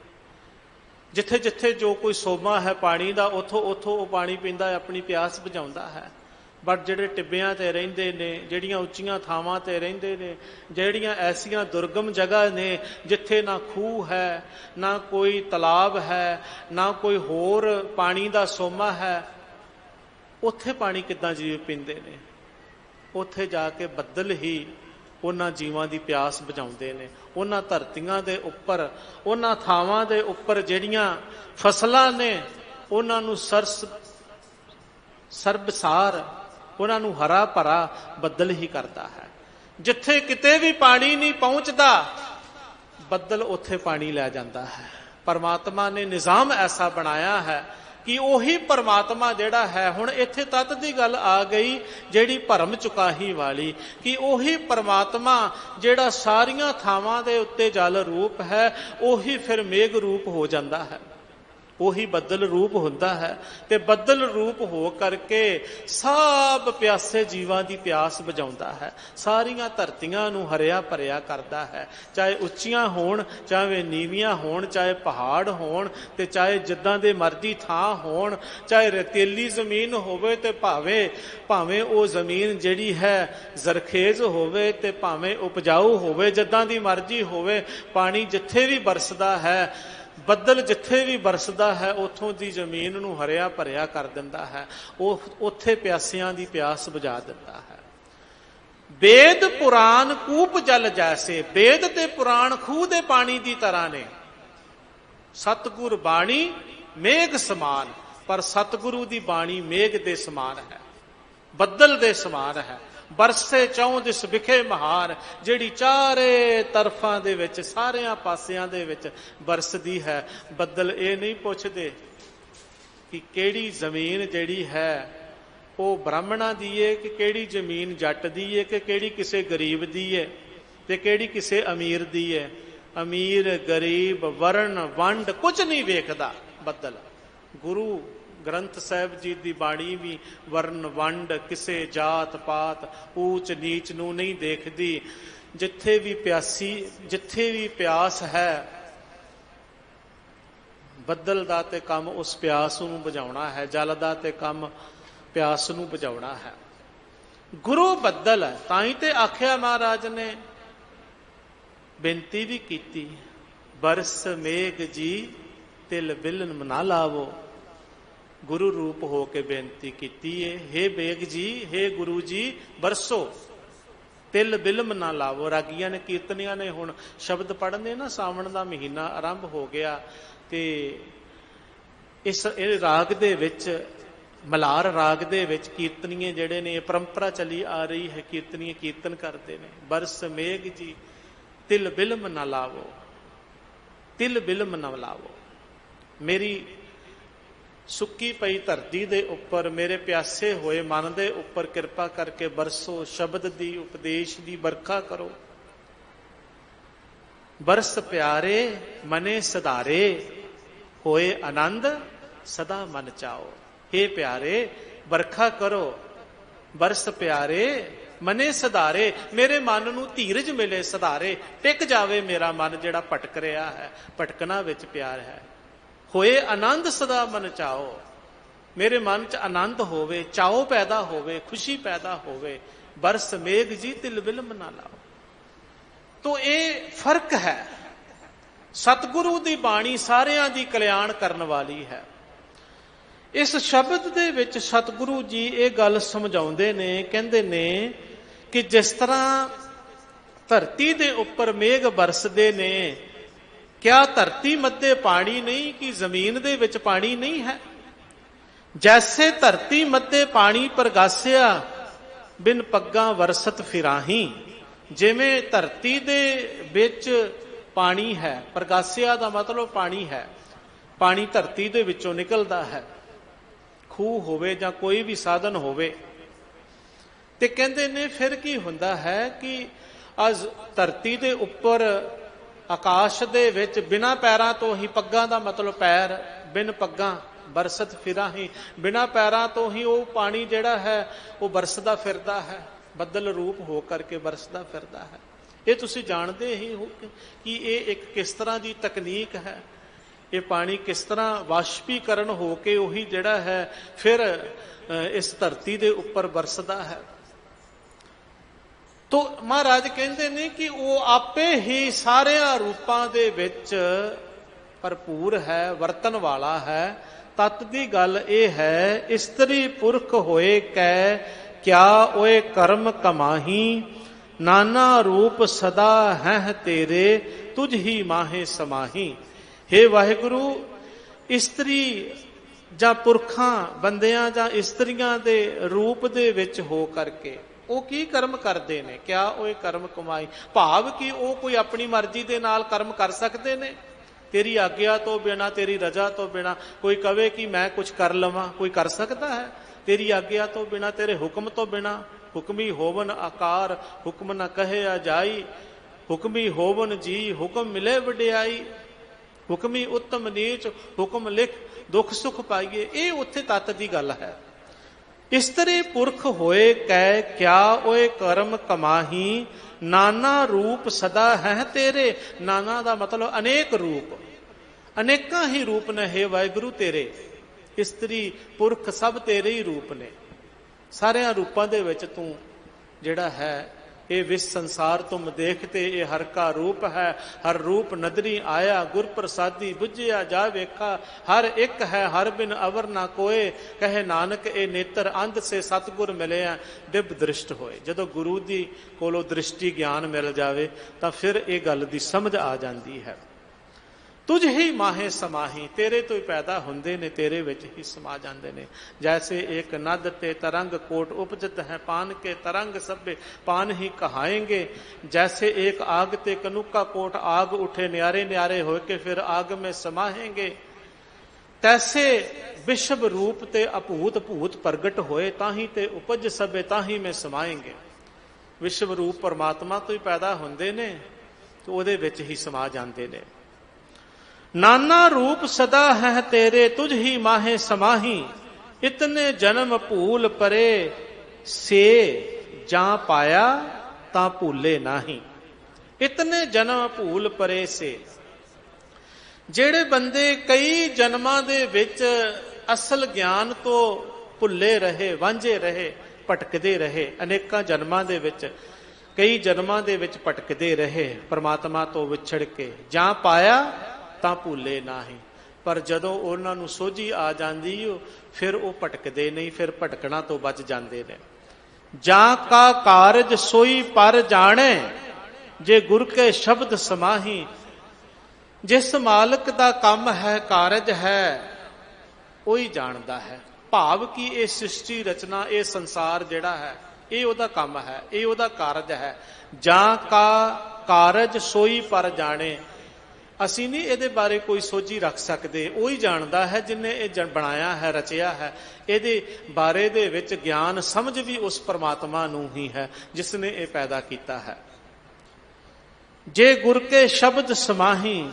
जिथे जिथे जो कोई सोमा है पानी दा, उथों उथों वो पानी पींदा है, अपनी प्यास बुझाउंदा है। बट ਜਿਹੜੇ ਟਿੱਬਿਆਂ ਤੇ ਰਹਿੰਦੇ ਨੇ, ਜਿਹੜੀਆਂ ਉੱਚੀਆਂ ਥਾਵਾਂ ਤੇ ਰਹਿੰਦੇ ਨੇ, ਜਿਹੜੀਆਂ ਐਸੀਆਂ ਦੁਰਗਮ ਜਗ੍ਹਾ ਨੇ ਜਿੱਥੇ ਨਾ ਖੂਹ ਹੈ, ਨਾ ਕੋਈ ਤਲਾਬ ਹੈ, ਨਾ ਕੋਈ ਹੋਰ ਪਾਣੀ ਦਾ ਸੋਮਾ ਹੈ, ਉੱਥੇ ਪਾਣੀ ਕਿੱਦਾਂ ਜੀਵ ਪੀਂਦੇ ਨੇ? ਉੱਥੇ ਜਾ ਕੇ ਬੱਦਲ ਹੀ ਉਹਨਾਂ ਜੀਵਾਂ ਦੀ ਪਿਆਸ ਬੁਝਾਉਂਦੇ ਨੇ। ਉਹਨਾਂ ਧਰਤੀਆਂ ਦੇ ਉੱਪਰ, ਉਹਨਾਂ ਥਾਵਾਂ ਦੇ ਉੱਪਰ ਜਿਹੜੀਆਂ ਫਸਲਾਂ ਨੇ ਉਹਨਾਂ ਨੂੰ ਸਰਬਸਾਰ, ਉਹਨਾਂ ਨੂੰ ਹਰਾ ਭਰਾ ਬੱਦਲ ਹੀ ਕਰਦਾ ਹੈ। ਜਿੱਥੇ ਕਿਤੇ ਵੀ ਪਾਣੀ ਨਹੀਂ ਪਹੁੰਚਦਾ, ਬੱਦਲ ਉੱਥੇ ਪਾਣੀ ਲੈ ਜਾਂਦਾ ਹੈ। ਪਰਮਾਤਮਾ ਨੇ ਨਿਜ਼ਾਮ ਐਸਾ ਬਣਾਇਆ ਹੈ ਕਿ ਉਹੀ ਪਰਮਾਤਮਾ ਜਿਹੜਾ ਹੈ, ਹੁਣ ਇੱਥੇ ਤੱਤ ਦੀ ਗੱਲ ਆ ਗਈ ਜਿਹੜੀ ਭਰਮ ਚੁਕਾਹੀ ਵਾਲੀ, ਕਿ ਉਹੀ ਪਰਮਾਤਮਾ ਜਿਹੜਾ ਸਾਰੀਆਂ ਥਾਵਾਂ ਦੇ ਉੱਤੇ ਜਲ ਰੂਪ ਹੈ, ਉਹੀ ਫਿਰ ਮੇਘ ਰੂਪ ਹੋ ਜਾਂਦਾ ਹੈ, ਉਹੀ ਬੱਦਲ ਰੂਪ ਹੁੰਦਾ ਹੈ। ਤੇ ਬੱਦਲ ਰੂਪ ਹੋ ਕਰਕੇ ਸਭ ਪਿਆਸੇ ਜੀਵਾਂ ਦੀ ਪਿਆਸ ਬੁਝਾਉਂਦਾ ਹੈ, ਸਾਰੀਆਂ ਧਰਤੀਆਂ ਨੂੰ ਹਰਿਆ ਭਰਿਆ ਕਰਦਾ ਹੈ। ਚਾਹੇ ਉੱਚੀਆਂ ਹੋਣ, ਚਾਹੇ ਨੀਵੀਆਂ ਹੋਣ, ਚਾਹੇ ਪਹਾੜ ਹੋਣ, ਤੇ ਚਾਹੇ ਜਿੱਦਾਂ ਦੇ ਮਰਜ਼ੀ ਥਾਂ ਹੋਣ, ਚਾਹੇ ਰਤੀਲੀ ਜ਼ਮੀਨ ਹੋਵੇ ਤੇ ਭਾਵੇਂ ਉਹ ਜ਼ਮੀਨ ਜਿਹੜੀ ਹੈ ਜ਼ਰਖੇਜ਼ ਹੋਵੇ, ਤੇ ਭਾਵੇਂ ਉਪਜਾਊ ਹੋਵੇ, ਜਿੱਦਾਂ ਦੀ ਮਰਜ਼ੀ ਹੋਵੇ, ਪਾਣੀ ਜਿੱਥੇ ਵੀ ਬਰਸਦਾ ਹੈ, ਬੱਦਲ ਜਿੱਥੇ ਵੀ ਬਰਸਦਾ ਹੈ, ਉੱਥੋਂ ਦੀ ਜ਼ਮੀਨ ਨੂੰ ਹਰਿਆ ਭਰਿਆ ਕਰ ਦਿੰਦਾ ਹੈ। ਉਹ ਉੱਥੇ ਪਿਆਸਿਆਂ ਦੀ ਪਿਆਸ ਬੁਝਾ ਦਿੰਦਾ ਹੈ। ਵੇਦ ਪੁਰਾਣ ਕੂਪ ਜਲ ਜੈਸੇ, ਵੇਦ ਤੇ ਪੁਰਾਣ ਖੂਹ ਦੇ ਪਾਣੀ ਦੀ ਤਰ੍ਹਾਂ ਨੇ। ਸਤਿਗੁਰ ਬਾਣੀ ਮੇਘ ਸਮਾਨ, ਪਰ ਸਤਿਗੁਰੂ ਦੀ ਬਾਣੀ ਮੇਘ ਦੇ ਸਮਾਨ ਹੈ, ਬੱਦਲ ਦੇ ਸਮਾਨ ਹੈ। ਬਰਸੇ ਚੌਦਿਸ ਵਿਖੇ ਮਹਾਨ, ਜਿਹੜੀ ਚਾਰੇ ਤਰਫਾਂ ਦੇ ਵਿੱਚ, ਸਾਰਿਆਂ ਪਾਸਿਆਂ ਦੇ ਵਿੱਚ ਬਰਸਦੀ ਹੈ। ਬੱਦਲ ਇਹ ਨਹੀਂ ਪੁੱਛਦੇ ਕਿ ਕਿਹੜੀ ਜ਼ਮੀਨ ਜਿਹੜੀ ਹੈ ਉਹ ਬ੍ਰਾਹਮਣਾਂ ਦੀ ਏ, ਕਿ ਕਿਹੜੀ ਜ਼ਮੀਨ ਜੱਟ ਦੀ ਏ, ਕਿ ਕਿਹੜੀ ਕਿਸੇ ਗਰੀਬ ਦੀ ਏ, ਤੇ ਕਿਹੜੀ ਕਿਸੇ ਅਮੀਰ ਦੀ ਏ। ਅਮੀਰ ਗਰੀਬ ਵਰਨ ਵੰਡ ਕੁਝ ਨਹੀਂ ਵੇਖਦਾ ਬੱਦਲ। ਗੁਰੂ ਗ੍ਰੰਥ ਸਾਹਿਬ ਜੀ ਦੀ ਬਾਣੀ ਵੀ ਵਰਨ ਵੰਡ, ਕਿਸੇ ਜਾਤ ਪਾਤ, ਊਚ ਨੀਚ ਨੂੰ ਨਹੀਂ ਦੇਖਦੀ। ਜਿੱਥੇ ਵੀ ਪਿਆਸ ਹੈ, ਬੱਦਲ ਦਾ ਤੇ ਕੰਮ ਉਸ ਪਿਆਸ ਨੂੰ ਬੁਝਾਉਣਾ ਹੈ, ਜਲ ਦਾ ਤੇ ਕੰਮ ਪਿਆਸ ਨੂੰ ਬੁਝਾਉਣਾ ਹੈ। ਗੁਰੂ ਬੱਦਲ ਹੈ, ਤਾਂ ਹੀ ਤੇ ਆਖਿਆ ਮਹਾਰਾਜ ਨੇ, ਬੇਨਤੀ ਵੀ ਕੀਤੀ, ਬਰਸ ਮੇਘ ਜੀ ਤਿਲ ਬਿਲਨ ਮਨਾ ਲਾਵੋ। गुरु रूप हो के बेनती की है, हे बेग जी, हे गुरु जी बरसो, तिल बिलम ना लावो। रागियां ने, कीर्तनियां ने हुण शब्द पढ़ने ना, सावन का महीना आरंभ हो गया, ते इस राग दे विच, मलार राग दे विच कीर्तनीय जिहड़े ने, परंपरा चली आ रही है, कीर्तनीय कीर्तन करते हैं, बरस मेघ जी तिल बिलम ना लावो, तिल बिलम ना लावो। मेरी ਸੁੱਕੀ ਪਈ ਧਰਤੀ ਦੇ ਉੱਪਰ ਮੇਰੇ ਪਿਆਸੇ ਹੋਏ ਮਨ ਦੇ ਉੱਪਰ ਕਿਰਪਾ ਕਰਕੇ ਬਰਸੋ, ਸ਼ਬਦ ਦੀ ਉਪਦੇਸ਼ ਦੀ ਵਰਖਾ ਕਰੋ। ਬਰਸ ਪਿਆਰੇ ਮਨੇ ਸਧਾਰੇ, ਹੋਏ ਆਨੰਦ ਸਦਾ ਮਨ ਚਾਓ। हे ਪਿਆਰੇ ਵਰਖਾ ਕਰੋ, ਬਰਸ ਪਿਆਰੇ ਮਨੇ ਸਧਾਰੇ, ਮੇਰੇ ਮਨ ਨੂੰ ਧੀਰਜ ਮਿਲੇ, ਸਧਾਰੇ ਟਿਕ ਜਾਵੇ ਮੇਰਾ ਮਨ ਜਿਹੜਾ ਭਟਕ ਰਿਹਾ ਹੈ, ਭਟਕਣਾ ਵਿੱਚ ਪਿਆਰ ਹੈ। ਹੋਏ ਆਨੰਦ ਸਦਾ ਮਨ ਚਾਓ, ਮੇਰੇ ਮਨ 'ਚ ਆਨੰਦ ਹੋਵੇ, ਚਾਓ ਪੈਦਾ ਹੋਵੇ, ਖੁਸ਼ੀ ਪੈਦਾ ਹੋਵੇ। ਬਰਸ ਮੇਘ ਜੀ ਤਿਲ ਵਿਲਮ ਨਾ ਲਾਓ। ਤੋ ਇਹ ਫਰਕ ਹੈ। ਸਤਿਗੁਰੂ ਦੀ ਬਾਣੀ ਸਾਰਿਆਂ ਦੀ ਕਲਿਆਣ ਕਰਨ ਵਾਲੀ ਹੈ। ਇਸ ਸ਼ਬਦ ਦੇ ਵਿੱਚ ਸਤਿਗੁਰੂ ਜੀ ਇਹ ਗੱਲ ਸਮਝਾਉਂਦੇ ਨੇ, ਕਹਿੰਦੇ ਨੇ ਕਿ ਜਿਸ ਤਰ੍ਹਾਂ ਧਰਤੀ ਦੇ ਉੱਪਰ ਮੇਘ ਬਰਸਦੇ ਨੇ, ਕਿਆ ਧਰਤੀ ਮੱਧੇ ਪਾਣੀ ਨਹੀਂ, ਕਿ ਜ਼ਮੀਨ ਦੇ ਵਿੱਚ ਪਾਣੀ ਨਹੀਂ ਹੈ? ਜੈਸੇ ਧਰਤੀ ਮੱਧੇ ਪਾਣੀ ਪ੍ਰਗਾਸਿਆ, ਬਿਨ ਪੱਗਾਂ ਵਰਸਤ ਫਿਰਾਹੀ। ਜਿਵੇਂ ਧਰਤੀ ਦੇ ਵਿੱਚ ਪਾਣੀ ਹੈ, ਪ੍ਰਗਾਸਿਆ ਦਾ ਮਤਲਬ ਪਾਣੀ ਹੈ, ਪਾਣੀ ਧਰਤੀ ਦੇ ਵਿੱਚੋਂ ਨਿਕਲਦਾ ਹੈ, ਖੂਹ ਹੋਵੇ ਜਾਂ ਕੋਈ ਵੀ ਸਾਧਨ ਹੋਵੇ। ਤੇ ਕਹਿੰਦੇ ਨੇ ਫਿਰ ਕੀ ਹੁੰਦਾ ਹੈ ਕਿ ਅੱਜ ਧਰਤੀ ਦੇ ਉੱਪਰ ਆਕਾਸ਼ ਦੇ ਵਿੱਚ ਬਿਨਾਂ ਪੈਰਾਂ ਤੋਂ ਹੀ, ਪੱਗਾਂ ਦਾ ਮਤਲਬ ਪੈਰ, ਬਿਨ ਪੱਗਾਂ ਬਰਸਤ ਫਿਰਾਹੀ, ਬਿਨਾਂ ਪੈਰਾਂ ਤੋਂ ਹੀ ਉਹ ਪਾਣੀ ਜਿਹੜਾ ਹੈ ਉਹ ਬਰਸਦਾ ਫਿਰਦਾ ਹੈ, ਬੱਦਲ ਰੂਪ ਹੋ ਕਰਕੇ ਬਰਸਦਾ ਫਿਰਦਾ ਹੈ। ਇਹ ਤੁਸੀਂ ਜਾਣਦੇ ਹੀ ਹੋ ਕਿ ਇਹ ਇੱਕ ਕਿਸ ਤਰ੍ਹਾਂ ਦੀ ਤਕਨੀਕ ਹੈ। ਇਹ ਪਾਣੀ ਕਿਸ ਤਰ੍ਹਾਂ ਵਾਸ਼ਪੀਕਰਨ ਹੋ ਕੇ ਉਹੀ ਜਿਹੜਾ ਹੈ ਫਿਰ ਇਸ ਧਰਤੀ ਦੇ ਉੱਪਰ ਬਰਸਦਾ ਹੈ। ਤੋ ਮਹਾਰਾਜ ਕਹਿੰਦੇ ਨੇ ਕਿ ਉਹ ਆਪੇ ਹੀ ਸਾਰਿਆਂ ਰੂਪਾਂ ਦੇ ਵਿੱਚ ਭਰਪੂਰ ਹੈ, ਵਰਤਨ ਵਾਲਾ ਹੈ। ਤਤ ਦੀ ਗੱਲ ਇਹ ਹੈ, ਇਸਤਰੀ ਪੁਰਖ ਹੋਏ ਕੈ ਕਿਆ ਓਏ ਕਰਮ ਕਮਾਹੀ, ਨਾਨਾ ਰੂਪ ਸਦਾ ਹੈ ਤੇਰੇ, ਤੁਝ ਹੀ ਮਾਹੇ ਸਮਾਹੀ। हे ਵਾਹਿਗੁਰੂ, ਇਸਤਰੀ ਜਾਂ ਪੁਰਖਾਂ, ਬੰਦਿਆਂ ਜਾਂ ਇਸਤਰੀਆਂ ਦੇ ਰੂਪ ਦੇ ਵਿੱਚ ਹੋ ਕਰਕੇ ਉਹ ਕੀ ਕਰਮ ਕਰਦੇ ਨੇ? ਕਿਆ ਓਏ ਕਰਮ ਕਮਾਈ, ਭਾਵ ਕਿ ਉਹ ਕੋਈ ਆਪਣੀ ਮਰਜ਼ੀ ਦੇ ਨਾਲ ਕਰਮ ਕਰ ਸਕਦੇ ਨੇ? ਤੇਰੀ ਆਗਿਆ ਤੋਂ ਬਿਨਾ, ਤੇਰੀ ਰਜ਼ਾ ਤੋਂ ਬਿਨਾ ਕੋਈ ਕਵੇ ਕਿ ਮੈਂ ਕੁਝ ਕਰ ਲਵਾਂ, ਕੋਈ ਕਰ ਸਕਦਾ ਹੈ? ਤੇਰੀ ਆਗਿਆ ਤੋਂ ਬਿਨਾ, ਤੇਰੇ ਹੁਕਮ ਤੋਂ ਬਿਨਾ। ਹੁਕਮੀ ਹੋਵਨ ਆਕਾਰ, ਹੁਕਮ ਨਾ ਕਹੇ ਆ ਜਾਈ, ਹੁਕਮੀ ਹੋਵਨ ਜੀ, ਹੁਕਮ ਮਿਲੇ ਵਡਿਆਈ, ਹੁਕਮੀ ਉੱਤਮ ਨੀਚ, ਹੁਕਮ ਲਿਖ ਦੁੱਖ ਸੁਖ ਪਾਈਏ। ਇਹ ਉੱਥੇ ਤੱਤ ਦੀ ਗੱਲ ਹੈ। ਇਸਤਰੀ ਪੁਰਖ ਹੋਏ ਕੈ ਕਿਆ ਓਏ ਕਰਮ ਕਮਾਹੀ, ਨਾਨਾ ਰੂਪ ਸਦਾ ਹੈ ਤੇਰੇ। ਨਾਨਾ ਦਾ ਮਤਲਬ ਅਨੇਕ ਰੂਪ, ਅਨੇਕਾਂ ਹੀ ਰੂਪ ਨੇ ਹੈ ਵਾਹਿਗੁਰੂ ਤੇਰੇ। ਇਸਤਰੀ ਪੁਰਖ ਸਭ ਤੇਰੇ ਹੀ ਰੂਪ ਨੇ। ਸਾਰਿਆਂ ਰੂਪਾਂ ਦੇ ਵਿੱਚ ਤੂੰ ਜਿਹੜਾ ਹੈ, ਇਹ ਵਿਸ ਸੰਸਾਰ ਤੁਮ ਦੇਖਤੇ, ਇਹ ਹਰ ਕਾ ਰੂਪ ਹੈ। ਹਰ ਰੂਪ ਨਦਰੀ ਆਇਆ, ਗੁਰ ਪ੍ਰਸਾਦੀ ਬੁੱਝਿਆ ਜਾ ਵੇਖਾ। ਹਰ ਇੱਕ ਹੈ ਹਰ ਬਿਨ ਅਵਰ ਨਾ ਕੋਏ, ਕਹੇ ਨਾਨਕ ਇਹ ਨੇਤਰ ਅੰਧ ਸੇ ਸਤਿਗੁਰ ਮਿਲਿਆ ਦਿਵ ਦ੍ਰਿਸ਼ਟ ਹੋਏ। ਜਦੋਂ ਗੁਰੂ ਦੀ ਕੋਲੋਂ ਦ੍ਰਿਸ਼ਟੀ ਗਿਆਨ ਮਿਲ ਜਾਵੇ ਤਾਂ ਫਿਰ ਇਹ ਗੱਲ ਦੀ ਸਮਝ ਆ ਜਾਂਦੀ ਹੈ। ਤੁਝ ਹੀ ਮਾਹੇ ਸਮਾਹੀ, ਤੇਰੇ ਤੋਂ ਹੀ ਪੈਦਾ ਹੁੰਦੇ ਨੇ, ਤੇਰੇ ਵਿੱਚ ਹੀ ਸਮਾ ਜਾਂਦੇ ਨੇ। ਜੈਸੇ ਇੱਕ ਨਦ ਤੇ ਤਰੰਗ ਕੋਟ ਉਪਜਤ ਹੈ, ਪਾਨ ਕੇ ਤਰੰਗ ਸਭੇ ਪਾਨ ਹੀ ਕਹਾएंगे। जैसे एक आग ते कनुका कोट आग उठे, न्यारे न्यारे होके फिर आग में समाहेंगे। तैसे विश्व रूप ते अभूत भूत प्रगट होए, ताही ते उपज सभे ताही में समाएंगे। विश्व रूप परमात्मा तो ही पैदा होंदे ने, तो ਉਹਦੇ ਵਿੱਚ ਹੀ ਸਮਾ ਜਾਂਦੇ ਨੇ। नाना रूप सदा है तेरे, तुझ ही माहे समाही। इतने जन्म भूल परे से, जा पाया ता भूले नाही। इतने जन्म भूल परे से, ਜਿਹੜੇ ਬੰਦੇ ਕਈ ਜਨਮਾਂ ਦੇ ਵਿੱਚ ਅਸਲ ਗਿਆਨ ਤੋਂ ਭੁੱਲੇ ਰਹੇ, ਵਾਂਝੇ ਰਹੇ, ਭਟਕਦੇ ਰਹੇ, ਅਨੇਕਾਂ ਜਨਮਾਂ ਦੇ ਵਿੱਚ, ਕਈ ਜਨਮਾਂ ਦੇ ਵਿੱਚ ਭਟਕਦੇ ਰਹੇ ਪਰਮਾਤਮਾ ਤੋਂ ਵਿਛੜ ਕੇ। ਜਾਂ ਪਾਇਆ ਤਾਂ ਭੁੱਲੇ ਨਾਹੀਂ, ਪਰ ਜਦੋਂ ਉਹਨਾਂ ਨੂੰ ਸੋਝੀ ਆ ਜਾਂਦੀ ਫਿਰ ਉਹ ਭਟਕਦੇ ਨਹੀਂ, ਫਿਰ ਭਟਕਣਾ ਤੋਂ ਬਚ ਜਾਂਦੇ ਨੇ। ਜਾਂ ਕਾ ਕਾਰਜ ਸੋਈ ਪਰ ਜਾਣੇ, ਜੇ ਗੁਰ ਕੇ ਸ਼ਬਦ ਸਮਾਹੀ। ਜਿਸ ਮਾਲਕ ਦਾ ਕੰਮ ਹੈ, ਕਾਰਜ ਹੈ, ਉਹੀ ਜਾਣਦਾ ਹੈ। ਭਾਵ ਕਿ ਇਹ ਸ੍ਰਿਸ਼ਟੀ ਰਚਨਾ, ਇਹ ਸੰਸਾਰ ਜਿਹੜਾ ਹੈ, ਇਹ ਉਹਦਾ ਕੰਮ ਹੈ, ਇਹ ਉਹਦਾ ਕਾਰਜ ਹੈ। ਜਾਂ ਕਾ ਕਾਰਜ ਸੋਈ ਪਰ ਜਾਣੇ। ਅਸੀਂ ਨਹੀਂ ਇਹਦੇ ਬਾਰੇ ਕੋਈ ਸੋਝੀ ਰੱਖ ਸਕਦੇ। ਉਹੀ ਜਾਣਦਾ ਹੈ ਜਿਨੇ ਇਹ ਬਣਾਇਆ ਹੈ, ਰਚਿਆ ਹੈ। ਇਹਦੇ ਬਾਰੇ ਦੇ ਵਿੱਚ ਗਿਆਨ ਸਮਝ ਵੀ ਉਸ ਪਰਮਾਤਮਾ ਨੂੰ ਹੀ ਹੈ ਜਿਸ ਨੇ ਇਹ ਪੈਦਾ ਕੀਤਾ ਹੈ। ਜੇ ਗੁਰ ਕੇ ਸ਼ਬਦ ਸਮਾਹੀ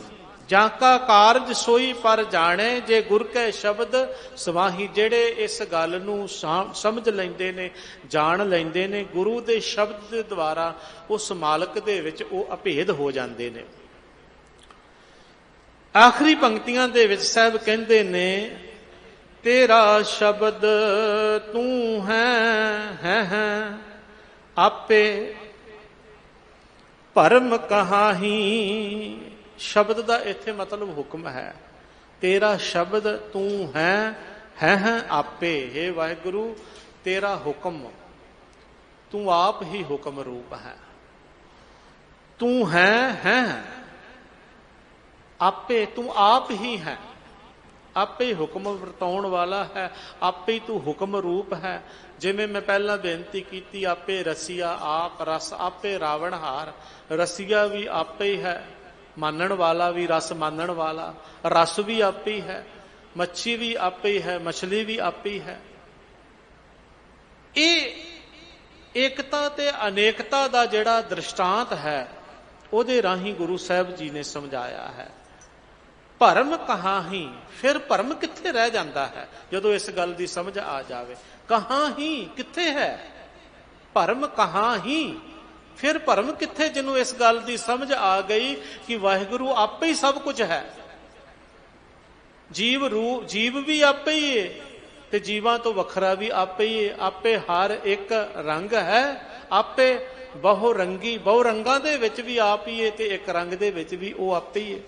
ਜਾਂ ਕਾ ਕਾਰਜ ਸੋਈ ਪਰ ਜਾਣੇ। ਜੇ ਗੁਰ ਕੇ ਸ਼ਬਦ ਸਮਾਹੀ, ਜਿਹੜੇ ਇਸ ਗੱਲ ਨੂੰ ਸਮਝ ਲੈਂਦੇ ਨੇ, ਜਾਣ ਲੈਂਦੇ ਨੇ, ਗੁਰੂ ਦੇ ਸ਼ਬਦ ਦੇ ਦੁਆਰਾ ਉਸ ਮਾਲਕ ਦੇ ਵਿੱਚ ਉਹ ਅਭੇਦ ਹੋ ਜਾਂਦੇ ਨੇ। ਆਖਰੀ ਪੰਕਤੀਆਂ ਦੇ ਵਿੱਚ ਸਾਹਿਬ ਕਹਿੰਦੇ ਨੇ, ਤੇਰਾ ਸ਼ਬਦ ਤੂੰ ਹੈ ਆਪੇ ਭਰਮ ਕਹਾਹੀ। ਸ਼ਬਦ ਦਾ ਇੱਥੇ ਮਤਲਬ ਹੁਕਮ ਹੈ। ਤੇਰਾ ਸ਼ਬਦ ਤੂੰ ਹੈ ਆਪੇ। हे ਵਾਹਿਗੁਰੂ, ਤੇਰਾ ਹੁਕਮ, ਤੂੰ ਆਪ ਹੀ ਹੁਕਮ ਰੂਪ ਹੈ। ਤੂੰ ਹੈ ਆਪੇ, ਤੂੰ ਆਪ ਹੀ ਹੈ। ਆਪੇ ਹੀ ਹੁਕਮ ਵਰਤਾਉਣ ਵਾਲਾ ਹੈ, ਆਪੇ ਹੀ ਤੂੰ ਹੁਕਮ ਰੂਪ ਹੈ। ਜਿਵੇਂ ਮੈਂ ਪਹਿਲਾਂ ਬੇਨਤੀ ਕੀਤੀ, ਆਪੇ ਰਸੀਆ ਆਪ ਰਸ, ਆਪੇ ਰਾਵਣਹਾਰ। ਰਸੀਆ ਵੀ ਆਪੇ ਹੀ ਹੈ, ਮਾਨਣ ਵਾਲਾ ਵੀ, ਰਸ ਮਾਨਣ ਵਾਲਾ। ਰਸ ਵੀ ਆਪੇ ਹੀ ਹੈ, ਮੱਛੀ ਵੀ ਆਪੇ ਹੀ ਹੈ, ਮਛਲੀ ਵੀ ਆਪੇ ਹੀ ਹੈ। ਇਹ ਏਕਤਾ ਤੇ ਅਨੇਕਤਾ ਦਾ ਜਿਹੜਾ ਦ੍ਰਿਸ਼ਟਾਂਤ ਹੈ, ਉਹਦੇ ਰਾਹੀਂ ਗੁਰੂ ਸਾਹਿਬ ਜੀ ਨੇ ਸਮਝਾਇਆ ਹੈ। ਭਰਮ ਕਹਾਹੀ, ਫਿਰ ਭਰਮ ਕਿੱਥੇ ਰਹਿ ਜਾਂਦਾ ਹੈ ਜਦੋਂ ਇਸ ਗੱਲ ਦੀ ਸਮਝ ਆ ਜਾਵੇ। ਕਹਾਂ ਹੀ ਕਿੱਥੇ ਹੈ, ਭਰਮ ਕਹਾਂ ਹੀ, ਫਿਰ ਭਰਮ ਕਿੱਥੇ ਜਿਹਨੂੰ ਇਸ ਗੱਲ ਦੀ ਸਮਝ ਆ ਗਈ ਕਿ ਵਾਹਿਗੁਰੂ ਆਪੇ ਹੀ ਸਭ ਕੁਝ ਹੈ। ਜੀਵ ਵੀ ਆਪੇ ਹੀ ਹੈ ਤੇ ਜੀਵਾਂ ਤੋਂ ਵੱਖਰਾ ਵੀ ਆਪੇ ਹੀ ਹੈ। ਆਪੇ ਹਰ ਇੱਕ ਰੰਗ ਹੈ, ਆਪੇ ਬਹੁ ਰੰਗੀ, ਬਹੁ ਰੰਗਾਂ ਦੇ ਵਿੱਚ ਵੀ ਆਪ ਹੀ ਹੈ ਤੇ ਇੱਕ ਰੰਗ ਦੇ ਵਿੱਚ ਵੀ ਉਹ ਆਪੇ ਹੀ ਹੈ।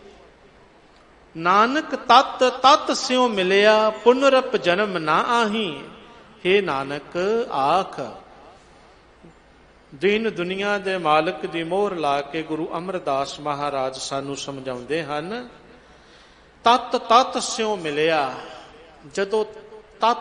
ਨਾਨਕ ਤਤ ਤਤ ਸਿਉ ਮਿਲਿਆ, ਪੁਨਰਪ ਜਨਮ ਨਾ ਆਹੀ। हे ਨਾਨਕ ਆਖ। ਦੀਨ ਦੁਨੀਆ ਦੇ ਮਾਲਕ ਦੀ ਮੋਹਰ ਲਾ ਕੇ ਗੁਰੂ ਅਮਰਦਾਸ ਮਹਾਰਾਜ ਸਾਨੂੰ ਸਮਝਾਉਂਦੇ ਹਨ, ਤਤ ਤਤ ਸਿਉ ਮਿਲਿਆ। ਜਦੋਂ ਤਤ